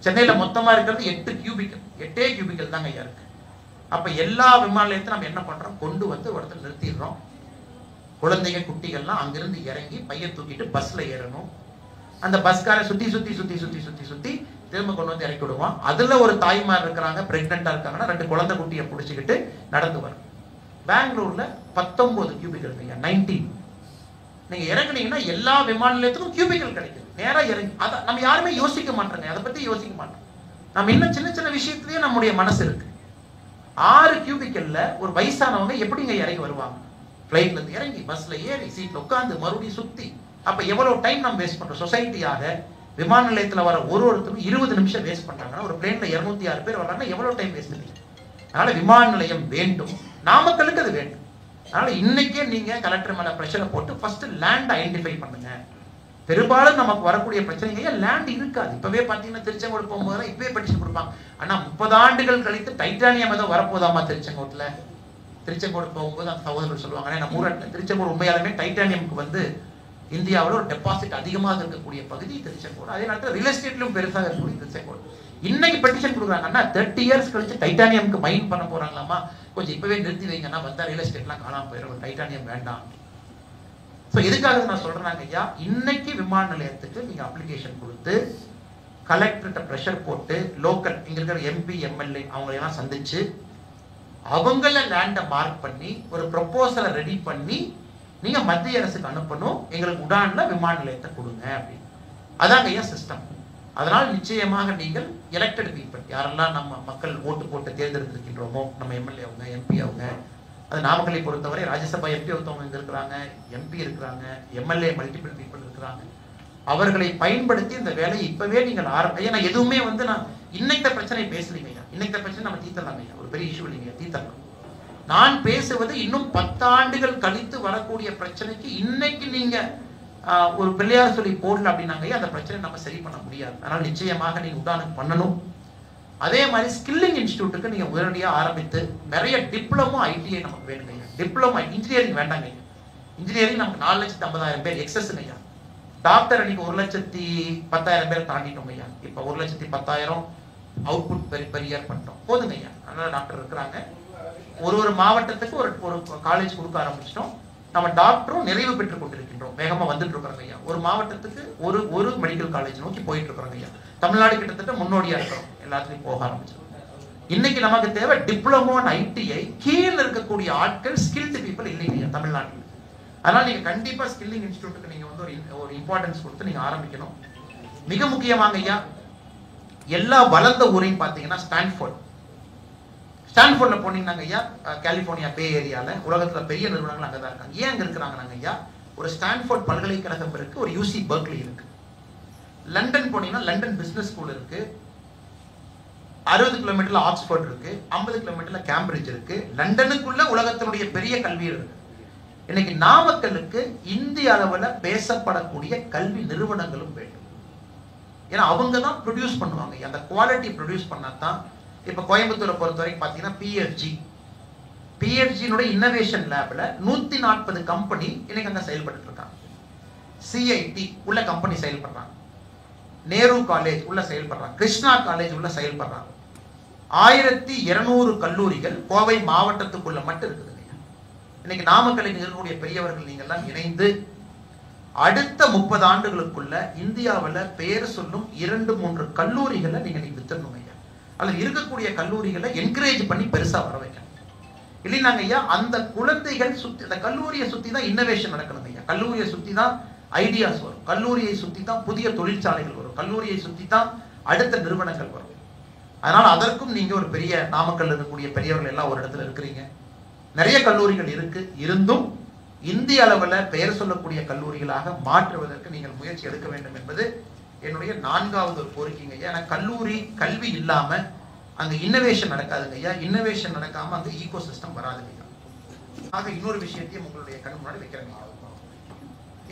சென்னையில மொத்தமா இருக்கிறது 8 கியூபிக்கல், 8 கியூபிக்கல் தாங்க ஐயா இருக்கு. அப்ப எல்லா விமான நிலையத்தையும் நம்ம என்ன பண்றோம், கொண்டு வந்து ஒரு இடத்துல நிறுத்திடுறோம். குழந்தைங்க குட்டிகள்லாம் அங்கிருந்து இறங்கி பைய தூக்கிட்டு பஸ்ல ஏறணும். அந்த பஸ்கார சுத்தி சுத்தி சுத்தி சுத்தி சுத்தி சுத்தி திரும்ப கொண்டு வந்து இறக்கி விடுவான். அதுல ஒரு தாய்மார் இருக்கிறாங்க, பிரெக்னெண்டா இருக்காங்கன்னா 2 குழந்தை குட்டியை பிடிச்சிக்கிட்டு நடந்து வரும். பெங்களூர்ல 19 கியூபிக்கல் ஐயா, 19. நீங்க இறங்குனீங்கன்னா எல்லா விமான நிலையத்துக்கும் கியூபிக்கல் கிடைக்குது. நேரா இறங்கி அதை நம்ம யாருமே யோசிக்க மாட்டோங்க, அதை பத்தி யோசிக்க மாட்டோம். நம்ம இன்னும் சின்ன சின்ன விஷயத்திலேயே நம்முடைய மனசு இருக்கு. 6 கியூபிக்கல்ல ஒரு வயசானவங்க எப்படிங்க இறங்கி வருவாங்க? பிளைட்ல இருந்து இறங்கி பஸ்ல ஏறி சீட்ல உட்கார்ந்து மறுபடியும் சுத்தி. அப்ப எவ்வளவு டைம் நம்ம வேஸ்ட் பண்றோம்? சொசைட்டியாக விமான நிலையத்துல வர ஒருத்தரும் 20 நிமிஷம் வேஸ்ட் பண்றாங்கன்னா ஒரு பிளேன்ல 206 பேர் வர்றாங்கன்னா எவ்வளவு டைம் வேஸ்ட் பண்ணீங்க? அதனால விமான நிலையம் வேண்டும், நாமக்கலுக்கு அது வேண்டும். அதனால இன்னைக்கே நீங்க கலெக்டர் மேல பிரஷரை போட்டு ஃபர்ஸ்ட் லேண்ட் ஐடென்டிஃபை பண்ணுங்க. பெரும்பாலும் நமக்கு வரக்கூடிய பிரச்சனைங்க லேண்ட் இருக்காது. இப்பவே பாத்தீங்கன்னா திருச்செங்கோடு போகும்போது இப்பவே பெட்டிஷன் கொடுப்பாங்க. ஆனா 30 ஆண்டுகள் கழித்து டைட்டானியம் ஏதோ வரப்போதாமா திருச்செங்கோட்டுல? திருச்செங்கோடு போகும்போது அந்த சகோதரர்கள் சொல்லுவாங்க, நம்ம ஊரில் திருச்செங்கோடு உண்மையாலுமே டைட்டானியமுக்கு வந்து இந்தியாவில் ஒரு டெபாசிட் அதிகமாக இருக்கக்கூடிய பகுதி திருச்செங்கோடு. அதே நேரத்தில் ரியல் எஸ்டேட்லையும் பெருசாக இருக்கக்கூடிய திருச்செங்கோடு. இன்னைக்கு பெட்டிஷன் கொடுக்குறாங்கன்னா 30 இயர்ஸ் கழிச்சு டைட்டானியமுக்கு மைன் பண்ண போறாங்களாமா, கொஞ்சம் இப்பவே நிறுத்தி வைங்கன்னா வந்தா ரியல் எஸ்டேட்லாம் காணாம போயிடும், டைட்டானியம் வேண்டாம். ஸோ எதுக்காக நான் சொல்றேன் ஐயா, இன்னைக்கு விமான நிலையத்துக்கு நீங்க அப்ளிகேஷன் கொடுத்து கலெக்டர்கிட்ட ப்ரெஷர் போட்டு லோக்கல் இங்க இருக்கிற எம்பி எம்எல்ஏ அவங்களெல்லாம் சந்திச்சு அவங்கள லேண்டை மார்க் பண்ணி ஒரு ப்ரொபோசலை ரெடி பண்ணி நீங்க மத்திய அரசுக்கு அனுப்பணும், எங்களுக்கு உடான்ல விமான நிலையத்தை கொடுங்க அப்படின்னு. அதாங்க ஐயா சிஸ்டம். அதனால் நிச்சயமாக நீங்கள் எலெக்டட் பீப்பிள் யாரெல்லாம் நம்ம மக்கள் ஓட்டு போட்டு தேர்ந்தெடுத்திருக்கின்றோமோ, நம்ம எம்எல்ஏ அவங்க எம்பி அவங்க, அது நாமக்கலை பொறுத்தவரை ராஜ்யசபா எம்பி ஒருத்தவங்க இங்க இருக்கிறாங்க, எம்பி இருக்கிறாங்க, எம்எல்ஏ மல்டிபிள் பீப்புள் இருக்கிறாங்க. அவர்களை பயன்படுத்தி இந்த வேலையை இப்பவே நீங்கள் ஏன்னா எதுவுமே வந்து நான் இன்னைக்கு பிரச்சனை பேசலீங்க ஐயா, இன்னைக்கு பிரச்சனை நம்ம தீர்த்தலாம் ஐயா, ஒரு பெரிய இஷ்யூ இல்லைங்க, தீர்த்தலாம். நான் பேசுவது இன்னும் 10 ஆண்டுகள் கழித்து வரக்கூடிய பிரச்சனைக்கு இன்னைக்கு நீங்க ஒரு பிள்ளையார் சொல்லி போடல அப்படின்னாங்க அந்த பிரச்சனை நம்ம சரி பண்ண முடியாது. அதனால நிச்சயமாக நீங்க உதாரணம் பண்ணணும். அதே மாதிரி ஸ்கில்லிங் இன்ஸ்டிடியூட்டுக்கு நீங்க உடனடியாக ஆரம்பித்து நிறைய டிப்ளமோ ஐடிஐ நமக்கு வேணுங்க. டிப்ளமோ இன்ஜினியரிங் வேண்டாங்க. இன்ஜினியரிங் நமக்கு 4,50,000 பேர் எக்ஸஸ்ங்க ஐயா. டாக்டர் அன்னைக்கு 1,10,000 பேர் தாண்டிட்டோங்க ஐயா. இப்போ 1,10,000 அவுட்புட் பெர் இயர் பண்ணிட்டோம், போதுங்க ஐயா. அதனால டாக்டர் இருக்கிறாங்க. ஒரு மாவட்டத்துக்கு ஒரு காலேஜ் கொடுக்க ஆரம்பிச்சிட்டோம். நம்ம டாக்டரும் நிறைவு பெற்றுக் கொண்டிருக்கின்றோம், வேகமா வந்துட்டு இருக்கிறோங்க ஐயா. ஒரு மாவட்டத்துக்கு ஒரு மெடிக்கல் காலேஜ் நோக்கி போயிட்டு இருக்கிறோங்க ஐயா. தமிழ்நாடு கிட்டத்தட்ட முன்னோடியா இருக்கிறோம், எல்லாத்துலயும் போக ஆரம்பிச்சிடும். இன்னைக்கு நமக்கு தேவை டிப்ளமோ ஐடிஐ, கீழே இருக்கக்கூடிய ஆட்கள் ஸ்கில்டு பீப்புள் இல்லைங்க தமிழ்நாட்டில். அதனால நீங்க கண்டிப்பா ஸ்கில்லிங் இன்ஸ்டிடியூட்டுக்கு நீங்க வந்து ஒரு இம்பார்ட்டன்ஸ் கொடுத்து நீங்க ஆரம்பிக்கணும். மிக முக்கியமாக ஐயா, எல்லா வளர்ந்த ஊரையும் பார்த்தீங்கன்னா ஸ்டான்ஃபோர்ட்ல போனீங்கன்னா ஐயா, கலிபோர்னியா பே ஏரியால உலகத்துல பெரிய நிறுவனங்கள் அங்கதான் இருக்காங்க. ஏன் அங்க இருக்கிறாங்க ஐயா? ஒரு ஸ்டான்ஃபோர்ட் பல்கலைக்கழகம் இருக்கு, ஒரு யூசி பெர்க்லி இருக்கு. லண்டன் போனீங்கன்னா லண்டன் பிசினஸ் ஸ்கூல் இருக்கு, 60 கிலோமீட்டர்ல ஆக்ஸ்போர்ட் இருக்கு, 50 கிலோமீட்டர்ல கேம்பிரிட்ஜ் இருக்கு. லண்டனுக்குள்ள உலகத்தினுடைய பெரிய கல்வி இருக்கு. இன்னைக்கு நாமக்கலுக்கு இந்திய அளவுல பேசப்படக்கூடிய கல்வி நிறுவனங்களும் வேண்டும். ஏன்னா அவங்க தான் ப்ரொடியூஸ் பண்ணுவாங்க, அந்த குவாலிட்டி ப்ரொடியூஸ் பண்ணாதான். இப்ப கோயம்புத்தூரை பொறுத்த வரைக்கும் பாத்தீங்கன்னா பிஎஃப்ஜினுடைய இன்னோவேஷன் லேப்ல 140 கம்பெனி இன்னைக்கு அங்க செயல்பட்டு இருக்காங்க. சிஐடி உள்ள கம்பெனி செயல்படுறாங்க, நேரு காலேஜ் உள்ள செயல்படுறாங்க, கிருஷ்ணா காலேஜ் உள்ள செயல்படுறாங்க. 1200 கல்லூரிகள் கோவை மாவட்டத்துக்குள்ள மட்டும் இருக்குது. இன்னைக்கு நாமக்கல்லில் இருக்கக்கூடிய பெரியவர்கள் நீங்க எல்லாம் இணைந்து அடுத்த 30 ஆண்டுகளுக்குள்ள இந்தியாவில் பெயர் சொல்லும் 2-3 கல்லூரிகளை நீங்க வித்துடணும் ஐயா. அல்லது இருக்கக்கூடிய கல்லூரிகளை என்கரேஜ் பண்ணி பெருசா வர வைக்கணும். இல்லைன்னாங்க ஐயா, அந்த குழந்தைகள் சுத்தி, அந்த கல்லூரியை சுத்தி தான் இன்னோவேஷன் நடக்கணும் ஐயா. கல்லூரியை சுத்தி தான் ஐடியாஸ் வரும், கல்லூரியை சுத்தி தான் புதிய தொழிற்சாலைகள் வரும், கல்லூரியை சுத்தி தான் அடுத்த நிறுவனங்கள் வரும். அதனால அதற்கும் நீங்க ஒரு பெரிய நாமக்கல் இருக்கக்கூடிய பெரியவர்கள் எல்லாம் ஒரு இடத்துல இருக்கிறீங்க. நிறைய கல்லூரிகள் இருக்கு, இருந்தும் இந்திய அளவில் பெயர் சொல்லக்கூடிய கல்லூரிகளாக மாற்றுவதற்கு நீங்கள் முயற்சி எடுக்க வேண்டும் என்பது என்னுடைய 4வது ஒரு கோரிக்கைங்க ஐயா. ஏன்னா கல்லூரி கல்வி இல்லாம அங்க இன்னோவேஷன் நடக்காதுங்க ஐயா. இன்னோவேஷன் நடக்காம அங்க ஈகோ சிஸ்டம் வராதுங்க ஐயா. ஆக இன்னொரு விஷயத்தையும் உங்களுடைய கண் முன்னாடி வைக்கிறேங்க.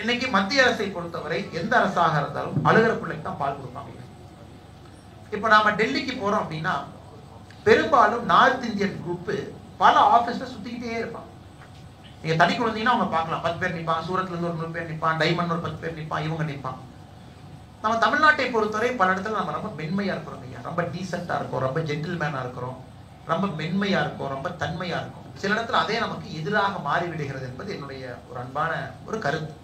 இன்னைக்கு மத்திய அரசை பொறுத்தவரை எந்த அரசாக இருந்தாலும் அழுகிற பிள்ளைக்கு தான் பால் கொடுப்பாங்க. இப்ப நாம டெல்லிக்கு போறோம் அப்படின்னா பெரும்பாலும் நார்த் இந்தியன் குரூப் பல ஆபீஸ்ல சுத்திக்கிட்டே இருப்பாங்க. நீங்க தடிக்கு வந்தீங்கன்னா அவங்க பார்க்கலாம் 10 பேர் நிற்பான், சூரத்ல இருந்து ஒரு 100 பேர் நிற்பான், டைமண்ட் ஒரு 10 பேர் நிற்பான், இவங்க நிற்பான். நம்ம தமிழ்நாட்டை பொறுத்தவரை பல இடத்துல நம்ம ரொம்ப மென்மையா இருக்கிறோம் ஐயா, ரொம்ப டீசெண்டா இருக்கும், ரொம்ப ஜென்டில்மேனா இருக்கிறோம், ரொம்ப மென்மையா இருக்கும், ரொம்ப தன்மையா இருக்கும். சில இடத்துல அதே நமக்கு எதிராக மாறிவிடுகிறது என்பது என்னுடைய ஒரு அன்பான ஒரு கருத்து.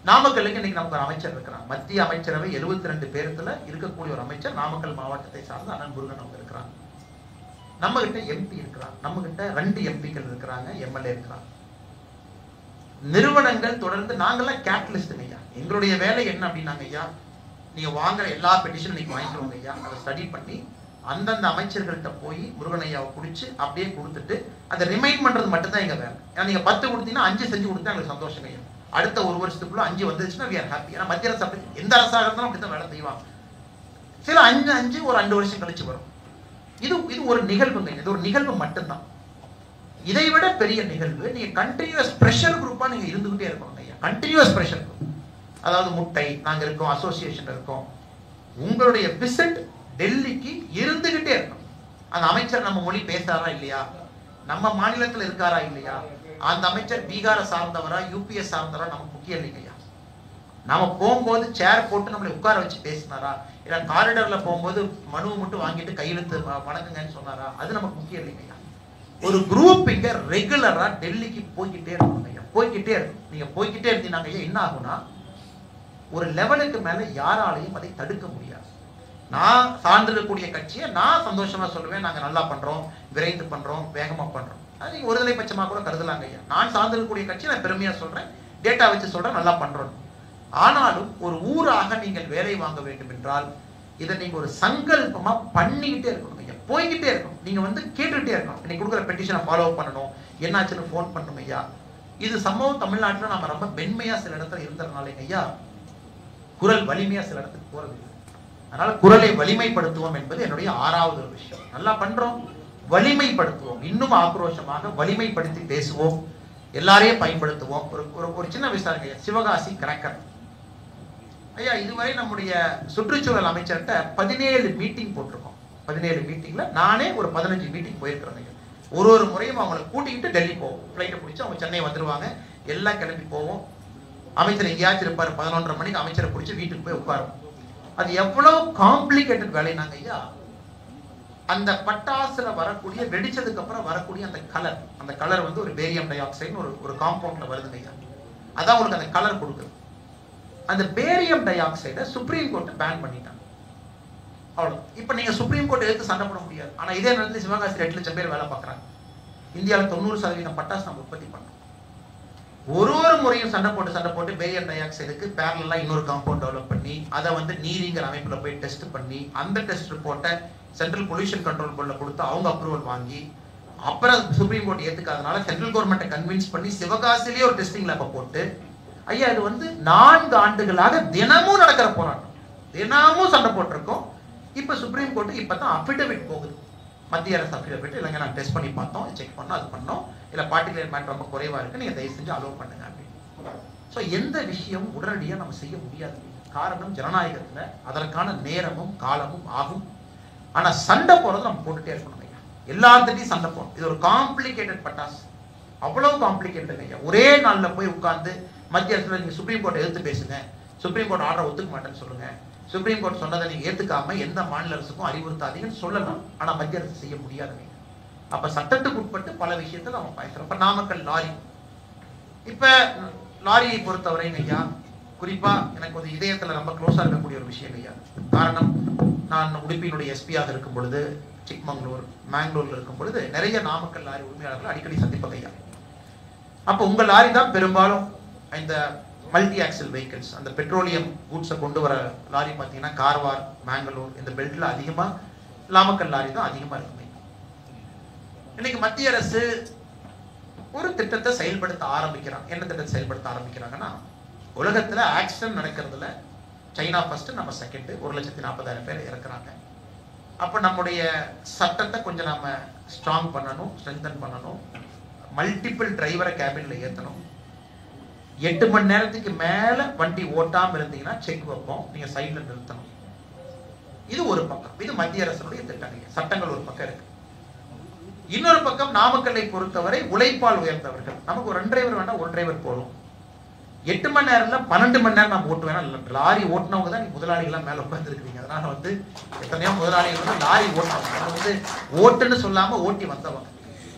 நாமக்கலுக்கு இன்னைக்கு நமக்கு ஒரு அமைச்சர் இருக்கிறாங்க, மத்திய அமைச்சரவை 72 பேருத்துல இருக்கக்கூடிய ஒரு அமைச்சர் நாமக்கல் மாவட்டத்தை சார்ந்த அண்ணன் முருகன் அவங்க இருக்கிறாங்க. நம்ம கிட்ட எம்பி இருக்கிறாங்க, நம்ம கிட்ட 2 எம்பிக்கள் இருக்கிறாங்க, எம்எல்ஏ இருக்கிறாங்க. நிறுவனங்கள் தொடர்ந்து நாங்கெல்லாம் கேட்டலிஸ்ட் ஐயா. எங்களுடைய வேலை என்ன அப்படின்னாங்க ஐயா, நீங்க வாங்குற எல்லா பெட்டிஷனும் நீங்க வாங்கிக்கிறோங்க ஐயா, அதை ஸ்டடி பண்ணி அந்தந்த அமைச்சர்கள்ட்ட போய் முருகன் ஐயாவை குடிச்சு அப்படியே கொடுத்துட்டு அதை ரிமைண்ட் பண்றது மட்டும்தான் எங்க வேலை. ஏன்னா நீங்க 10 கொடுத்தீங்கன்னா 5 செஞ்சு கொடுத்தா எங்களுக்கு சந்தோஷம் ஐயா. அடுத்த ஒரு வருஷத்துக்குள்ள 5 வந்துச்சுன்னா we are happy. ஏன்னா மத்திய அரசு அப்படி எந்த அரசாக இருந்தாலும் அப்படித்தான் வேலை செய்வாங்க. சில 5 ஒரு 2 வருஷம் கழிச்சு வரும். இது ஒரு நிகழ்வுங்க, இது ஒரு நிகழ்வு மட்டும்தான். இதை விட பெரிய நிகழ்வு நீங்க கண்டினியூஸ் பிரஷர் குரூப்பா நீங்க இருந்துகிட்டே இருக்கணும் ஐயா. கண்டினியூஸ் பிரஷர் குரூப், அதாவது முட்டை நாங்க இருக்கோம், அசோசியேஷன் இருக்கோம். உங்களுடைய விசிட் டெல்லிக்கு இருந்துகிட்டே இருக்கணும். அந்த அமைச்சர் நம்ம மொழி பேசாரா இல்லையா, நம்ம மாநிலத்தில் இருக்காரா இல்லையா, அந்த அமைச்சர் பீகாரை சார்ந்தவரா யூபிஎஸ் சார்ந்தவரா நமக்கு முக்கியம் இல்லைங்கய்யா. நாம போகும்போது சேர் போட்டு நம்மளை உட்கார வச்சு பேசினாரா, இல்ல காரிடர்ல போகும்போது மனுவை மட்டும் வாங்கிட்டு கையெழுத்து வணங்குங்கன்னு சொன்னாரா, அது நமக்கு முக்கியம் இல்லைங்கய்யா. ஒரு குரூப் இங்க ரெகுலரா டெல்லிக்கு போய்கிட்டே இருக்கணும் ஐயா, போய்கிட்டே இருக்கும். நீங்க போய்கிட்டே இருந்தீங்கன்னா ஐயா என்ன ஆகும்னா, ஒரு லெவலுக்கு மேல யாராலையும் அதை தடுக்க முடியாது. நான் சார்ந்திருக்கக்கூடிய கட்சியை நான் சந்தோஷமா சொல்லுவேன், நாங்க நல்லா பண்றோம், விரைந்து பண்றோம், வேகமா பண்றோம். அது நீங்க ஒருதலை பட்சமா கூட கருதலாங்க ஐயா. நான் சார்ந்திருக்கக்கூடிய கட்சி நான் பெருமையா சொல்றேன், டேட்டா வச்சு சொல்றேன், நல்லா பண்றோம். ஆனாலும் ஒரு ஊராக நீங்கள் வேலை வாங்க வேண்டும் என்றால் இதை நீங்க ஒரு சங்கல்பமா பண்ணிக்கிட்டே இருக்கணும் ஐயா, போய்கிட்டே இருக்கணும். நீங்க கேட்டுக்கிட்டே இருக்கணும். இன்னைக்கு கொடுக்குற பெட்டிஷனை ஃபாலோ பண்ணணும், என்னாச்சுன்னு ஃபோன் பண்ணணும் ஐயா. இது சம்பவம் தமிழ்நாட்டில் நம்ம ரொம்ப மென்மையா சில இடத்துல இருந்ததுனால ஐயா, குரல் வலிமையா சில இடத்துக்கு போறது. அதனால குரலை வலிமைப்படுத்துவோம் என்பது என்னுடைய 6வது விஷயம். நல்லா பண்றோம், வலிமைப்படுத்துவோம், இன்னும் ஆக்ரோஷமாக வலிமைப்படுத்தி பேசுவோம், எல்லாரையும் பயன்படுத்துவோம். ஒரு சின்ன விசாரணை, சிவகாசி கிராக்கர் ஐயா, இதுவரை நம்முடைய சுற்றுச்சூழல் அமைச்சர்கிட்ட 17 மீட்டிங் போட்டிருக்கோம். 17 மீட்டிங்ல நானே ஒரு 15 மீட்டிங் போயிருக்கிறேன். ஒரு முறையும் அவங்களை கூட்டிக்கிட்டு டெல்லி போவோம், பிளைட்டை பிடிச்சி அவங்க சென்னை வந்துருவாங்க, எல்லாம் கிளம்பி போவோம். அமைச்சர் எங்கேயாச்சும் இருப்பாரு, 11:30 மணிக்கு அமைச்சரை பிடிச்சி வீட்டுக்கு போய் உட்காரும். அது எவ்வளவு காம்ப்ளிகேட்டட் வேலைனாங்க ஐயா. அந்த பட்டாசுல வரக்கூடிய வெடிச்சதுக்கு அப்புறம் வரக்கூடிய அந்த கலர் ஒரு பேரியம் டை ஆக்சைடு ஒரு காம்பவுண்ட்ல வருதுங்க ஐயா. அதான் உங்களுக்கு அந்த கலர் கொடுக்குது. அந்த பேரியம் டை ஆக்சைடை சுப்ரீம் கோர்ட் பேன் பண்ணிட்டாங்க. அவ்வளவு. இப்ப நீங்க சுப்ரீம் கோர்ட் எடுத்து சண்டை போட முடியாது. ஆனா இதே நேரத்தில் சிவகாசி 8 லட்சம் பேர் வேலை பார்க்கறாங்க. இந்தியாவில் 90% பட்டாசு நம்ம உற்பத்தி பண்றோம். ஒரு முறையும் சண்டை போட்டு பேரியம் டை ஆக்சைடுக்கு பேரலா இன்னொரு காம்பவுண்ட் டெவலப் பண்ணி அதை நீரிங்கிற அமைப்புல போய் டெஸ்ட் பண்ணி அந்த டெஸ்ட் ரிப்போர்ட்டை சென்ட்ரல் பொல்யூஷன் கண்ட்ரோல் போர்ட்ல கொடுத்து அவங்க அப்ரூவல் வாங்கி அப்புறம் சுப்ரீம் கோர்ட் ஏத்துக்காதனால சென்ட்ரல் கவர்மெண்ட்டை கன்வின்ஸ் பண்ணி சிவகாசிலேயே ஒரு டெஸ்டிங் லேபை போட்டு ஐயா இது 4 ஆண்டுகளாக தினமும் நடக்கிற போராட்டம், தினமும் சண்டை போட்டிருக்கோம். இப்ப சுப்ரீம் கோர்ட் இப்பதான் அஃபிடவிட் போகுது, மத்திய அரசு அஃபிடவிட் இல்லைங்க நாங்கள் டெஸ்ட் பண்ணி பார்த்தோம், செக் பண்ணோம், அது பண்ணோம், இல்லை பார்ட்டிகுலர் மேட்டர் ரொம்ப குறைவா இருக்கு, நீங்க தயவு செஞ்சு அலோவ் பண்ணுங்க அப்படின்னு. ஸோ எந்த விஷயம் உடனடியாக நம்ம செய்ய முடியாது. காரணம் ஜனநாயகத்துல அதற்கான நேரமும் காலமும் ஆகும். ஆனா சண்டை போறது நம்ம போட்டுட்டே இருக்கணும் ஐயா, எல்லாத்துட்டையும் சண்டை போகணும். இது ஒரு காம்ப்ளிகேட்டட் பட்டாசு, அவ்வளவு காம்ப்ளிகேட்டட் ஐயா. ஒரே நாள்ல போய் உட்கார்ந்து மத்திய அரசுல நீங்க சுப்ரீம் கோர்ட்டை எதிர்த்து பேசுங்க, சுப்ரீம் கோர்ட் ஆர்டரை ஒத்துக்க மாட்டேன்னு சொல்லுங்க, சுப்ரீம் கோர்ட் சொன்னதை நீங்க ஏத்துக்காம எந்த மாநில அரசுக்கும் அறிவுறுத்தாதீங்கன்னு சொல்லலாம். ஆனா மத்திய அரசு செய்ய முடியாது. அப்ப சட்டத்துக்கு உட்பட்டு பல விஷயத்தை நம்ம பேசுறோம். இப்ப நாமக்கல் லாரி, இப்ப லாரியை பொறுத்தவரை ஐயா குறிப்பா எனக்கு இதயத்துல ரொம்ப க்ளோஸா இருக்கக்கூடிய ஒரு விஷயம் ஐயா. காரணம், நான் உடுப்பியினுடைய எஸ்பியாக இருக்கும் பொழுது சிக்மங்களூர் மேங்களூர்ல இருக்கும் பொழுது நிறைய நாமக்கல் லாரி உரிமையாளர்கள் அடிக்கடி சந்திப்பது ஐயா. அப்ப உங்க லாரி தான் பெரும்பாலும் இந்த மல்டி ஆக்சல் வெஹிக்கிள்ஸ், அந்த பெட்ரோலியம் கூட்ஸை கொண்டு வர லாரி பார்த்தீங்கன்னா கார்வார் மேங்களூர் இந்த பெல்ட்ல அதிகமா நாமக்கல் லாரி தான் அதிகமா இருக்கு. இன்னைக்கு மத்திய அரசு ஒரு திட்டத்தை செயல்படுத்த ஆரம்பிக்கிறாங்க. என்ன திட்டத்தை செயல்படுத்த ஆரம்பிக்கிறாங்கன்னா, உலகத்துல ஆக்சிடென்ட் நடக்கிறதுல சைனா ஃபர்ஸ்ட், நம்ம செகண்ட், 1,40,000 பேர் இறக்குறாங்க. அப்ப நம்முடைய சட்டத்தை கொஞ்சம் நம்ம ஸ்ட்ராங் பண்ணணும், ஸ்ட்ரென்தன் பண்ணணும். மல்டிபிள் டிரைவரை கேபின்ல ஏற்றணும். 8 மணி நேரத்துக்கு மேல வண்டி ஓட்டாம இருந்தீங்கன்னா செக் வைப்போம், நீங்க சைட்ல நிறுத்தணும். இது ஒரு பக்கம், இது மத்திய அரசுடைய திட்டங்கள், சட்டங்கள் ஒரு பக்கம் இருக்கு. இன்னொரு பக்கம் நாமக்கல்லை பொறுத்தவரை உழைப்பால் உயர்ந்தவர்கள். நமக்கு ஒரு 2 டிரைவர் வேண்டாம், ஒரு டிரைவர் போதும். 8 மணி நேரம்ல 12 மணி நேரம் நம்ம ஓட்டு வேணா. லாரி ஓட்டுனவங்க தான் முதலாளிகள்லாம் மேல உட்கார்ந்து இருக்கீங்க. அதனால எத்தனையோ முதலாளிகள் லாரி ஓட்டுனவங்க ஓட்டுன்னு சொல்லாம ஓட்டி வந்தவங்க.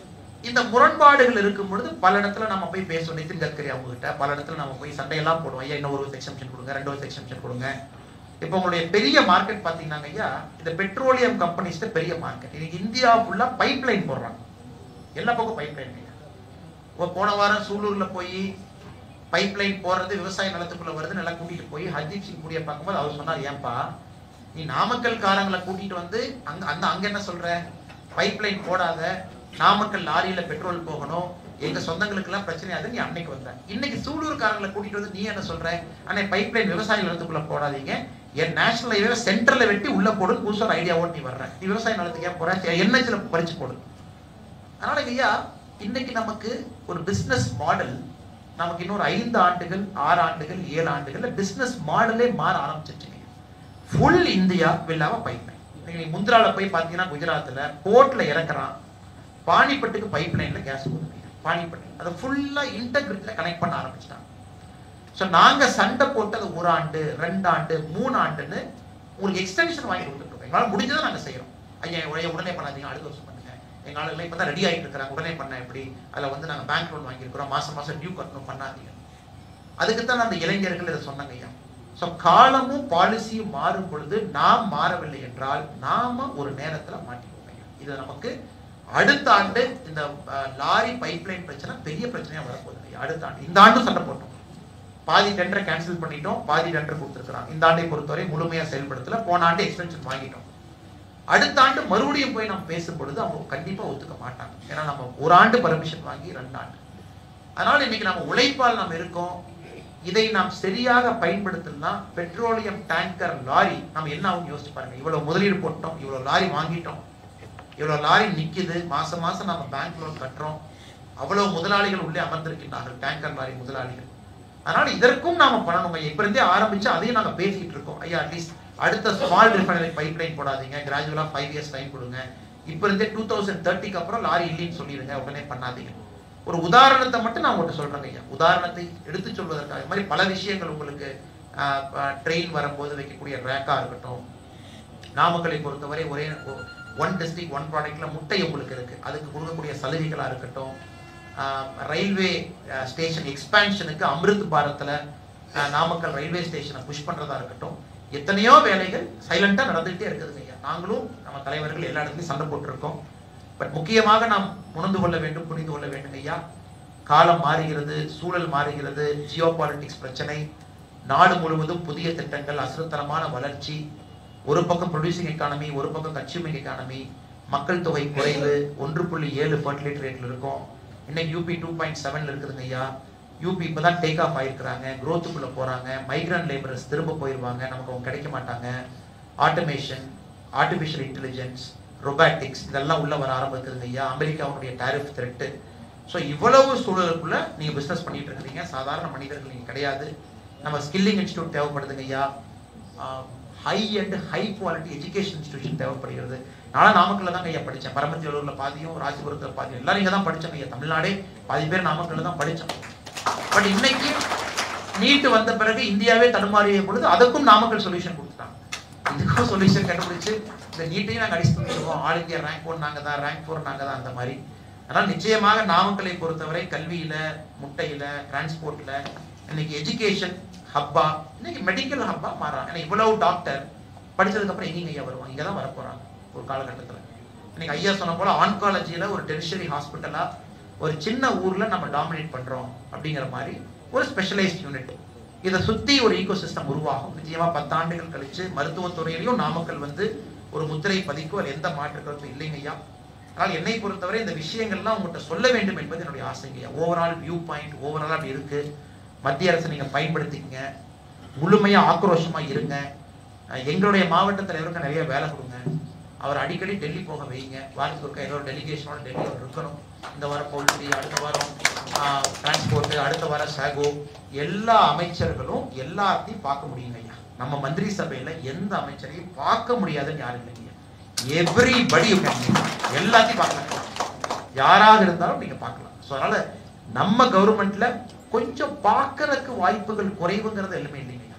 இந்த முரண்பாடுகள் இருக்கும் பொழுது பல இடத்துல நம்ம போய் பேசுவோம். நிதின் கட்கரி அவங்க கிட்ட பல இடத்துல நம்ம போய் சண்டையெல்லாம் போடுவோம். ஐயா இன்னும் ஒரு எக்ஸம்ஷன் கொடுங்க, 2 எக்ஸம்ஷன் கொடுங்க. இப்போ உங்களுடைய பெரிய மார்க்கெட் பாத்தீங்கன்னா ஐயா, இந்த பெட்ரோலியம் கம்பெனிஸ் பெரிய மார்க்கெட். இன்னைக்கு இந்தியா ஃபுல்லா பைப் லைன் போடுறாங்க. எல்லா பக்கம் பைப் லைன். போன வாரம் சூலூர்ல போய் பைப் லைன் போறது விவசாய நிலத்துக்குள்ள வருது நல்லா கூட்டிட்டு போய் ஹர்தீப் சிங் புடியை பார்க்கும்போது அவர் சொன்னார், ஏன்பா நீ நாமக்கல் காரங்களை கூட்டிட்டு வந்து அங்க என்ன சொல்ற, பைப் லைன் போடாத, நாமக்கல் லாரியில பெட்ரோல் போகணும், எங்க சொந்தங்களுக்கு எல்லாம் பிரச்சனை ஆகுது, நீ அன்னைக்கு வந்த. இன்னைக்கு சூலூர் காரங்களை கூட்டிட்டு வந்து நீ என்ன சொல்ற, அன்னை பைப் லைன் விவசாய நிலத்துக்குள்ள போடாதீங்க, என் நேஷனல் ஹைவே சென்டர்ல வெட்டி உள்ள போடு, புதுசா ஐடியாவோட நீ வர்ற, நீ விவசாய நிலத்துக்கு ஏன் போற, என்ஹெச்ல பறிச்சு போடு. அதனால ஐயா இன்னைக்கு நமக்கு ஒரு பிசினஸ் மாடல், நமக்கு இன்னொரு 5 ஆண்டுகள் 6 ஆண்டுகள் 7 ஆண்டுகள்ல பிசினஸ் மாடலே மாற ஆரம்பிச்சிருச்சு. ஃபுல் இந்தியா இல்லாம பைப் லைன். நீங்க முந்திரால போய் பாத்தீங்கன்னா குஜராத்ல போர்ட்ல இறக்குறான், பானிப்பட்டுக்கு பைப் லைன்ல கேஸ் போகுது. பானிப்பட்டு அதை ஃபுல்லா இன்டெகிரிட்டில கனெக்ட் பண்ண ஆரம்பிச்சிட்டாங்க. ஸோ நாங்க சண்டை போட்டு அது 1 ஆண்டு 2 ஆண்டு 3 ஆண்டுன்னு உங்களுக்கு எக்ஸ்டென்ஷன் வாங்கி கொடுத்துருக்கோம். எங்களால் முடிஞ்சதை நாங்க செய்யறோம். ஐயா உடனே பண்ணாதீங்க, அடுத்த வருஷம் பண்ணுங்க, எங்க ஆளுகளை இப்பதான் ரெடி ஆகிட்டு இருக்கிறாங்க, உடனே பண்ண எப்படி, அதில் நாங்க பேங்க் லோன் வாங்கியிருக்கிறோம், மாசம் டியூ கட்டணும், பண்ணாதீங்க. அதுக்குத்தான் அந்த இளைஞர்கள் இதை சொன்னாங்க ஐயா. ஸோ காலமும் பாலிசியும் மாறும் பொழுது நாம் மாறவில்லை என்றால் நாம ஒரு நேரத்துல மாட்டிக்குவோம். இது நமக்கு அடுத்த ஆண்டு இந்த லாரி பைப்லைன் பிரச்சனை பெரிய பிரச்சனையா வரப்போகுது. அடுத்த ஆண்டு, இந்த ஆண்டு சண்டை போட்டோம், பாதி டெண்டரை கேன்சல் பண்ணிட்டோம், பாதி டெண்டர் கொடுத்துருக்காங்க. இந்த ஆண்டை பொறுத்தவரை முழுமையா செயல்படுத்தல, போன ஆண்டு எக்ஸ்டென்ஷன் வாங்கிட்டோம். அடுத்த ஆண்டு மறுபடியும் போய் நம்ம பேசும் பொழுது அவங்க கண்டிப்பா ஒத்துக்க மாட்டாங்க. ஏன்னா நம்ம 1 ஆண்டு பர்மிஷன் வாங்கி 2 ஆண்டு. அதனால இன்னைக்கு நம்ம உழைப்பால் நாம் இருக்கோம். இதை நாம் சரியாக பயன்படுத்தினா பெட்ரோலியம் டேங்கர் லாரி நம்ம என்ன ஆகும் யோசிச்சு பாருங்க. இவ்வளவு முதலீடு போட்டோம், இவ்வளவு லாரி வாங்கிட்டோம், இவ்வளவு லாரி நிக்குது, மாசம் மாசம் நம்ம பேங்க் லோன் கட்டுறோம், அவ்வளவு முதலாளிகள் உள்ளே அமர்ந்திருக்கின்றார்கள், டேங்கர் லாரி முதலாளிகள். அதனால இதற்கும் நாம பண்ணணும். இப்ப இருந்தே ஆரம்பிச்சு அதையும் நாங்க பேசிட்டு இருக்கோம். ஐயா அட்லீஸ்ட் அடுத்த ஸ்மால் ரிஃபைனரி பைப் லைன் போடாதீங்க, கிராஜுவலா 5 இயர்ஸ் டைம் கொடுங்க, இப்ப இருந்தே 2030க்கு அப்புறம் லாரி இல்லைன்னு சொல்லிடுங்க, உடனே பண்ணாதீங்க. ஒரு உதாரணத்தை மட்டும் நான் உங்கள்கிட்ட சொல்றேங்க ஐயா, உதாரணத்தை எடுத்து சொல்வதற்காக மாதிரி பல விஷயங்கள் உங்களுக்கு ட்ரெயின் வரும்போது வைக்கக்கூடிய ரேக்கா இருக்கட்டும், நாமக்கலை பொறுத்தவரை ஒரே 1 டிஸ்ட்ரிக்ட் 1 ப்ராடக்ட்ல முட்டை உங்களுக்கு இருக்கு, அதுக்கு கொடுக்கக்கூடிய சலுகைகளா இருக்கட்டும், ரயில்வே ஸ்டேஷன் எக்ஸ்பான்ஷனுக்கு அமிர்த் பாரத்ல நாமக்கல் ரயில்வே ஸ்டேஷனை புஷ் பண்றதா இருக்கட்டும், எத்தனையோ வேலைகள் சைலண்டா நடந்துகிட்டே இருக்குதுங்க ஐயா. நாங்களும் நம்ம தலைவர்கள் எல்லா இடத்துலையும் சண்டை போட்டிருக்கோம். பட் முக்கியமாக நாம் உணர்ந்து கொள்ள வேண்டும், புரிந்து கொள்ள வேண்டும் ஐயா. காலம் மாறுகிறது, சூழல் மாறுகிறது, ஜியோ பாலிட்டிக்ஸ் பிரச்சனை, நாடு முழுவதும் புதிய திட்டங்கள், அசுரத்தரமான வளர்ச்சி, ஒரு பக்கம் ப்ரொடியூசிங் எக்கானமி, ஒரு பக்கம் கன்சியூமிங் எக்கானமி, மக்கள் தொகை குறைவு, 1.7 ஃபர்டிலிட்டி ரேட்ல இருக்கும். இன்னைக்கு யூபி 2.7 இருக்குதுங்க ஐயா. யூபி இப்பதான் டேக் ஆஃப் ஆயிருக்கிறாங்க, குரோத்துக்குள்ள போறாங்க, மைக்ரண்ட் லேபரர்ஸ் திரும்ப போயிருவாங்க, நமக்கு அவங்க கிடைக்க மாட்டாங்க. ஆட்டோமேஷன், ஆர்டிபிஷியல் இன்டெலிஜென்ஸ், ரொபாட்டிக்ஸ் இதெல்லாம் உள்ள வர ஆரம்பிக்குதுங்க ஐயா. அமெரிக்காவுடைய டாரிஃப் த்ரெட்டு. ஸோ இவ்வளவு சூழலுக்குள்ள நீங்க பிசினஸ் பண்ணிட்டு இருக்கிறீங்க, சாதாரண மனிதர்கள் நீங்க கிடையாது. நம்ம ஸ்கில்லிங் இன்ஸ்டியூட் தேவைப்படுதுங்க ஐயா. High and high quality education institution தேவைப்படுகிறது. நானும் நாமக்கல்ல தான் ஐயா படித்தேன், பரமத்தியூர்ல பாதியும் ராசிபுரத்தில் பாதியும் எல்லாரும் இங்கே தான் படித்தோம் ஐயா. தமிழ்நாடே பாதி பேர் நாமக்கல்ல தான் படித்தோம். பட் இன்னைக்கு நீட் வந்த பிறகு இந்தியாவே தடுமாறிய பொழுது அதுக்கும் நாமக்கல் சொல்யூஷன் கொடுத்துட்டாங்க. இதுக்கும் சொல்யூஷன் கண்டுபிடிச்சு இந்த நீட்டையும் நாங்கள் அடிச்சு தந்துருவோம். ஆல் இந்தியா ரேங்க் 1 நாங்கள் தான், ரேங்க் 4 நாங்கள் தான், அந்த மாதிரி. அதனால் நிச்சயமாக நாமக்கலை பொறுத்தவரை கல்வியில, முட்டையில, டிரான்ஸ்போர்ட்ல, இன்னைக்கு எஜுகேஷன் ஹப்பா, இன்னைக்கு மெடிக்கல் ஹப்பா மாறாங்க. ஏன்னா இவ்வளவு டாக்டர் படிச்சதுக்கு அப்புறம் எங்கேங்க ஐயா வருவாங்க? இங்கே தான் வரப்போறாங்க ஒரு காலகட்டத்தில். இன்னைக்கு ஐயா சொன்ன போல ஆன்காலஜியில ஒரு டெரிஷரி ஹாஸ்பிட்டலா ஒரு சின்ன ஊர்ல நம்ம டாமினேட் பண்றோம் அப்படிங்கிற மாதிரி ஒரு ஸ்பெஷலைஸ்ட் யூனிட். இதை சுத்தி ஒரு ஈகோ சிஸ்டம் உருவாகும். நிச்சயமா 10 ஆண்டுகள் கழிச்சு மருத்துவத்துறையிலையும் நாமக்கல் ஒரு முத்திரை பதிக்கும், அது எந்த மாற்று கருத்தும் இல்லைங்க ஐயா. ஆனால் என்னை பொறுத்தவரை இந்த விஷயங்கள்லாம் உங்கள்கிட்ட சொல்ல வேண்டும் என்பது என்னுடைய ஆசைங்க ஐயா. ஓவரால் வியூ பாயிண்ட் ஓவரால் அப்படி இருக்கு. மத்திய அரசு நீங்க பயன்படுத்திக்கங்க, முழுமையா ஆக்ரோஷமா இருங்க. எங்களுடைய மாவட்ட தலைவருக்கு நிறைய வேலை கொடுங்க. அவர் அடிக்கடி டெல்லி போக வைங்க. வாரத்துக்கு ஒருக்கா ஏதோ ஒரு டெலிகேஷனோட டெல்லி அவர் இருக்கணும். இந்த வாரம் பவுல்ட்ரி, அடுத்த வாரம் டிரான்ஸ்போர்ட், அடுத்த வாரம் சாகோ, எல்லா அமைச்சர்களும் எல்லாத்தையும் பார்க்க முடியுங்க ஐயா. நம்ம மந்திரி சபையில எந்த அமைச்சரையும் பார்க்க முடியாதுன்னு யாரும் இல்லைங்க. எவ்ரிபடி எல்லாத்தையும் பார்க்கலாம். யாராக இருந்தாலும் நீங்க பார்க்கலாம். ஸோ அதனால நம்ம கவர்மெண்ட்ல கொஞ்சம் பார்க்கறதுக்கு வாய்ப்புகள் குறைவுங்கிறது எல்லாமே இல்லைங்க.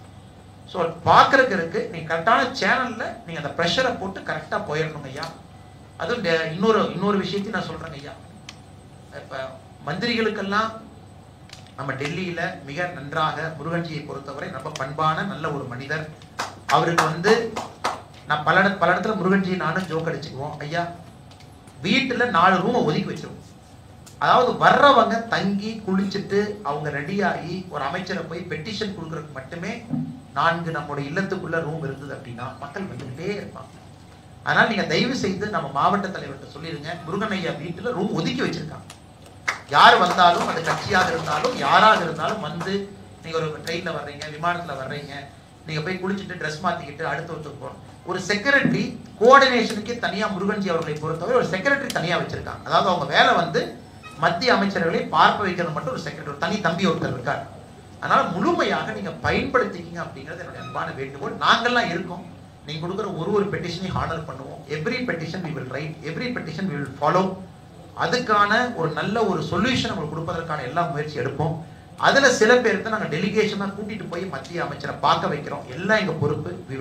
ஸோ பார்க்கறதுக்கு இருக்கு. நீங்க கரெக்டான சேனல்ல நீங்க அந்த ப்ரெஷரை போட்டு கரெக்டா போயிடணுங்க ஐயா. அதுவும் இன்னொரு விஷயத்தையும் நான் சொல்றேங்க ஐயா. இப்ப மந்திரிகளுக்கெல்லாம் நம்ம டெல்லியில மிக நன்றாக முருகன்ஜியை பொறுத்தவரை ரொம்ப பண்பான நல்ல ஒரு மனிதர். அவருக்கு நான் பல இடத்துல முருகன்ஜி நானும் ஜோக் அடிச்சுக்குவோம். ஐயா வீட்டுல 4 ரூமை ஒதுக்கி வச்சிருவோம். அதாவது வர்றவங்க தங்கி குளிச்சுட்டு அவங்க ரெடியாகி ஒரு அமைச்சரை போய் பெட்டிஷன் கொடுக்கறதுக்கு மட்டுமே 4 நம்முடைய இல்லத்துக்குள்ள ரூம் இருந்தது அப்படின்னா மக்கள் வந்துகிட்டே இருப்பாங்க. அதனால நீங்க தயவு செய்து நம்ம மாவட்ட தலைவர்கிட்ட சொல்லிருங்க, முருகன் ஐயா வீட்டுல ரூம் ஒதுக்கி வச்சிருக்காங்க. யார் வந்தாலும் அது கட்சியாக இருந்தாலும் யாராக இருந்தாலும் வந்து நீங்க ஒரு ட்ரெயின்ல வர்றீங்க, விமானத்துல வர்றீங்க, நீங்க போய் குளிச்சுட்டு ட்ரெஸ் மாத்திக்கிட்டு அடுத்த ஒருத்தர் போகணும். ஒரு செக்ரட்டரி கோஆர்டினேஷனுக்கே தனியா முருகன்ஜி அவர்களை பொறுத்தவரை ஒரு செக்ரட்டரி தனியா வச்சிருக்காங்க. அதாவது அவங்க வேலை மத்திய அமைச்சர்களை பார்க்க வைக்கிறது மட்டும் ஒரு செக்ரட்டரி தனி தம்பி ஒருத்தர் இருக்கார். அதனால முழுமையாக நீங்க பயன்படுத்திக்கிங்க அப்படிங்கிறது என்னுடைய அன்பான வேண்டுகோள். நாங்கள்லாம் இருக்கோம். நீங்க கொடுக்குற ஒரு பெட்டிஷனையும் ஹானர் பண்ணுவோம். Every petition we will write, every petition we will follow. அதுக்கான ஒரு நல்ல ஒரு சொல்யூஷன் உங்களுக்கு கொடுப்பதற்கான எல்லா முயற்சி எடுப்போம். அதுல சில பேருக்கு நாங்க டெலிகேஷனா கூட்டிட்டு போய் மத்திய அமைச்சரை பார்க்க வைக்கிறோம். எல்லாம் எங்க பொறுப்பு. we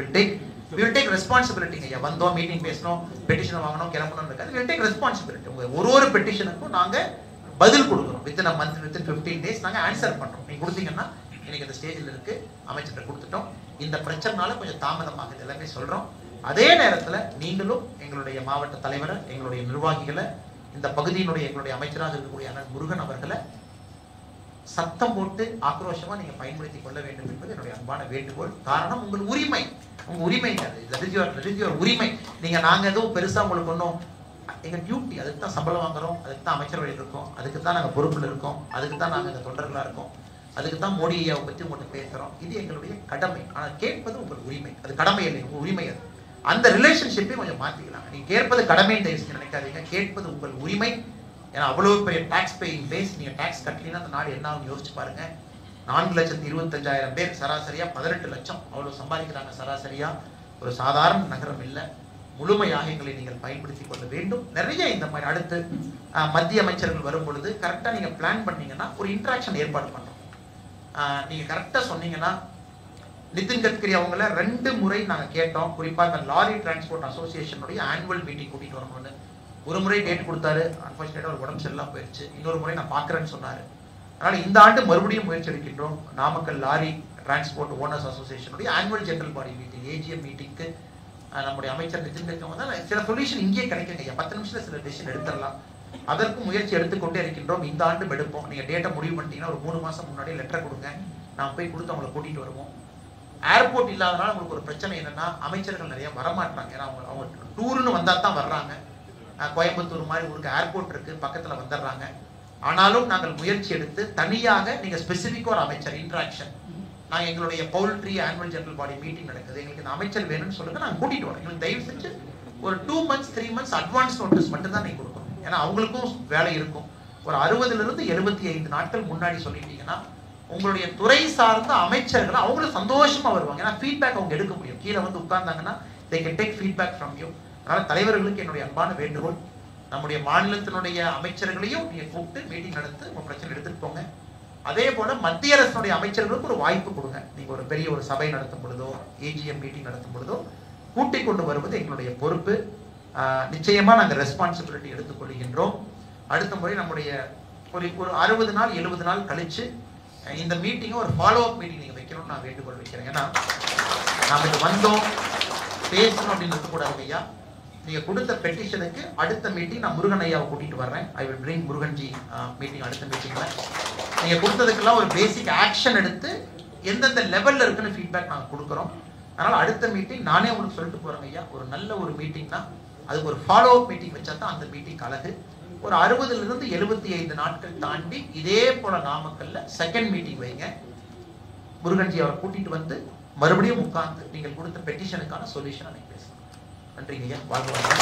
will take responsibility. ஐயா வந்தோம், மீட்டிங் பேசணும், பெட்டிஷன் வாங்கணும், கிளம்பணும் இருக்காது. we will take responsibility. உங்க ஒரு பெட்டிஷனுக்கும் நாங்க பதில் கொடுக்குறோம். within a month, within 15 days நாங்க ஆன்சர் பண்றோம். நீங்க கொடுத்தீங்கன்னா இன்னைக்கு இந்த ஸ்டேஜில் இருக்கு, அமைச்சர்கிட்ட கொடுத்துட்டோம். இந்த பிரச்சனைனால கொஞ்சம் தாமதமாகுது எல்லாமே சொல்றோம். அதே நேரத்துல நீங்களும் எங்களுடைய மாவட்ட தலைவரை, எங்களுடைய நிர்வாகிகளை, இந்த பகுதியினுடைய எங்களுடைய அமைச்சராக இருக்கக்கூடிய அண்ணன் முருகன் அவர்களை சத்தம் போட்டு ஆக்ரோஷமா நீங்க பயன்படுத்தி கொள்ள வேண்டும் என்பது என்னுடைய அன்பான வேண்டுகோள். காரணம் உங்கள் உரிமை, உங்க உரிமைங்க. உரிமை. நாங்க எதுவும் பெருசா உங்களுக்கு ஒன்றும், எங்க டியூட்டி, அதுக்கு தான் சம்பளம் வாங்குறோம், அதுக்கு தான் அமைச்சரவையில் இருக்கோம், அதுக்கு தான் நாங்க பொறுப்புல இருக்கோம், அதுக்கு தான் நாங்க இந்த தொண்டர்களா இருக்கோம், அதுக்கு தான் மோடி ஐயாவை பத்தி உங்கள்கிட்ட பேசுறோம். இது எங்களுடைய கடமை. ஆனா கேட்பது உங்கள் உரிமை. அது கடமை இல்லை, உங்க உரிமை. அது அந்த ரிலேஷன்ஷிப்பை கொஞ்சம் மாத்திக்கலாம். நீங்க கேட்பது கடமைன்னு தயவு நினைக்காதீங்க. கேட்பது உங்கள் உரிமை. ஏன்னா அவ்வளவு பெரிய டாக்ஸ் பேயிங் பேஸ். நீங்க டாக்ஸ் கட்டலீங்கன்னா அந்த நாடு என்ன ஆகும் யோசிச்சு பாருங்க. 4,25,000 பேர் சராசரியா 18 லட்சம் அவ்வளவு சம்பாதிக்கிறாங்க சராசரியா. ஒரு சாதாரண நகரம் இல்லை. முழுமையாக எங்களை நீங்கள் பயன்படுத்திக் கொள்ள வேண்டும். நிறைய இந்த மாதிரி அடுத்து மத்திய அமைச்சர்கள் வரும் பொழுது கரெக்டா நீங்க பிளான் பண்ணீங்கன்னா ஒரு இன்டராக்ஷன் ஏற்பாடு பண்றோம். நீங்க கரெக்டா சொன்னீங்கன்னா நிதின் கட்கரி அவங்கள 2 முறை நாங்க கேட்டோம். குறிப்பா இந்த லாரி டிரான்ஸ்போர்ட் அசோசியேஷனுடைய ஆனுவல் மீட்டிங் கூட்டிட்டு வரணும்னு. ஒரு முறை டேட் கொடுத்தாரு, அன்பார்ச்சுனேட்டா ஒரு உடம்பு சரியில்லாம போயிடுச்சு. இன்னொரு முறை நான் பாக்குறேன்னு சொன்னாரு. அதனால இந்த ஆண்டு மறுபடியும் முயற்சி எடுக்கின்றோம். நாமக்கல் லாரி டிரான்ஸ்போர்ட் ஓனர்ஸ் அசோசியேஷனுடைய annual general body meeting, AGM மீட்டிங்க்கு நம்முடைய அமைச்சர் நிதின் கட்கரி வந்தால் சில சொல்யூஷன் இங்கேயே கிடைக்குங்க. 10 நிமிஷத்துல சில டிசிஷன் எடுத்துடலாம். அதற்கும் முயற்சி எடுத்துக்கொண்டே இருக்கின்றோம். இந்த ஆண்டு எடுப்போம். நீங்க டேட்டை முடிவு பண்ணிட்டீங்கன்னா ஒரு 3 மாசம் முன்னாடியே லெட்டர் கொடுங்க, நான் போய் கொடுத்து அவங்களை கூட்டிட்டு வருவோம். ஏர்போர்ட் இல்லாதனால உங்களுக்கு ஒரு பிரச்சனை என்னன்னா அமைச்சர்கள் நிறைய வரமாட்டாங்க. ஏன்னா அவங்க டூர்னு வந்தா தான் வர்றாங்க. கோயம்புத்தூர் மாதிரி ஊருக்கு ஏர்போர்ட் இருக்கு, பக்கத்துல வந்துடுறாங்க. ஆனாலும் நாங்கள் முயற்சி எடுத்து தனியாக நீங்க ஸ்பெசிபிக்கா ஒரு அமைச்சர் இன்டராக்ஷன், நாங்கள் எங்களுடைய poultry annual general body meeting நடக்குது, எங்களுக்கு இந்த அமைச்சர் வேணும்னு சொல்லுங்க, நாங்கள் கூட்டிட்டு வரோம். எங்களுக்கு தயவு செஞ்சு ஒரு 2 months 3 months அட்வான்ஸ் நோட்டீஸ் மட்டும் தான் நீங்க கொடுக்கணும். ஏன்னா அவங்களுக்கும் வேலை இருக்கும். ஒரு 60 to 75 நாட்கள் முன்னாடி சொல்லிட்டீங்கன்னா உங்களுடைய துறை சார்ந்த அமைச்சர்கள் அவங்களும் சந்தோஷமா வருவாங்க. ஏன்னா ஃபீட்பேக் அவங்க எடுக்க முடியும். கீழே வந்து உட்கார்ந்தாங்கன்னா they can take feedback from you. அதனால தலைவர்களுக்கு என்னுடைய அன்பான வேண்டுகோள், நம்முடைய மாநிலத்தினுடைய அமைச்சர்களையும் நீங்க கூப்பிட்டு மீட்டிங் நடத்து உங்க பிரச்சனை எடுத்துட்டு போங்க. அதே போல மத்திய அரசுடைய அமைச்சர்களுக்கு ஒரு வாய்ப்பு கொடுங்க. நீங்க ஒரு பெரிய ஒரு சபை நடத்தும் பொழுதோ, ஏஜிஎம் மீட்டிங் நடத்தும் பொழுதோ கூட்டிக் கொண்டு வருவது எங்களுடைய பொறுப்பு. நிச்சயமா நாங்கள் ரெஸ்பான்சிபிலிட்டி எடுத்துக்கொள்கின்றோம். அடுத்த முறை நம்முடைய ஒரு 60 நாள் 70 நாள் கழிச்சு இந்த மீட்டிங்கை ஒரு ஃபாலோ அப் மீட்டிங் நீங்க வைக்கணும்னு நான் வேண்டுகோள் வைக்கிறேன். ஏன்னா நாம இது வந்தோம் பேசணும் அப்படின்னு இருக்கக்கூடாது ஐயா. நீங்க கொடுத்த பெட்டிஷனுக்கு அடுத்த மீட்டிங் நான் முருகன் ஐயாவை கூட்டிட்டு வர்றேன். I will bring Muruganji meeting அடுத்த மீட்டிங்ல. நீங்க கொடுத்ததுக்கெல்லாம் ஒரு பேசிக் ஆக்ஷன் எடுத்து எந்தெந்த லெவல்ல இருக்குன்னு ஃபீட்பேக் நாங்கள் கொடுக்குறோம். அதனால அடுத்த மீட்டிங் நானே உங்களுக்கு சொல்லிட்டு போறேன் ஐயா. ஒரு நல்ல ஒரு மீட்டிங்னா அதுக்கு ஒரு ஃபாலோ அப் மீட்டிங் வச்சா தான் அந்த மீட்டிங் அழகு. ஒரு 60 to 75 நாட்கள் தாண்டி இதே போல நாமக்கல்ல செகண்ட் மீட்டிங் வைங்க. முருகன்ஜி அவரை கூட்டிட்டு வந்து மறுபடியும் உட்கார்ந்து நீங்கள் கொடுத்த பெட்டிஷனுக்கான சொல்யூஷன் அன்னைக்கு பேசலாம். நன்றிங்க ஐயா. வாழ்க.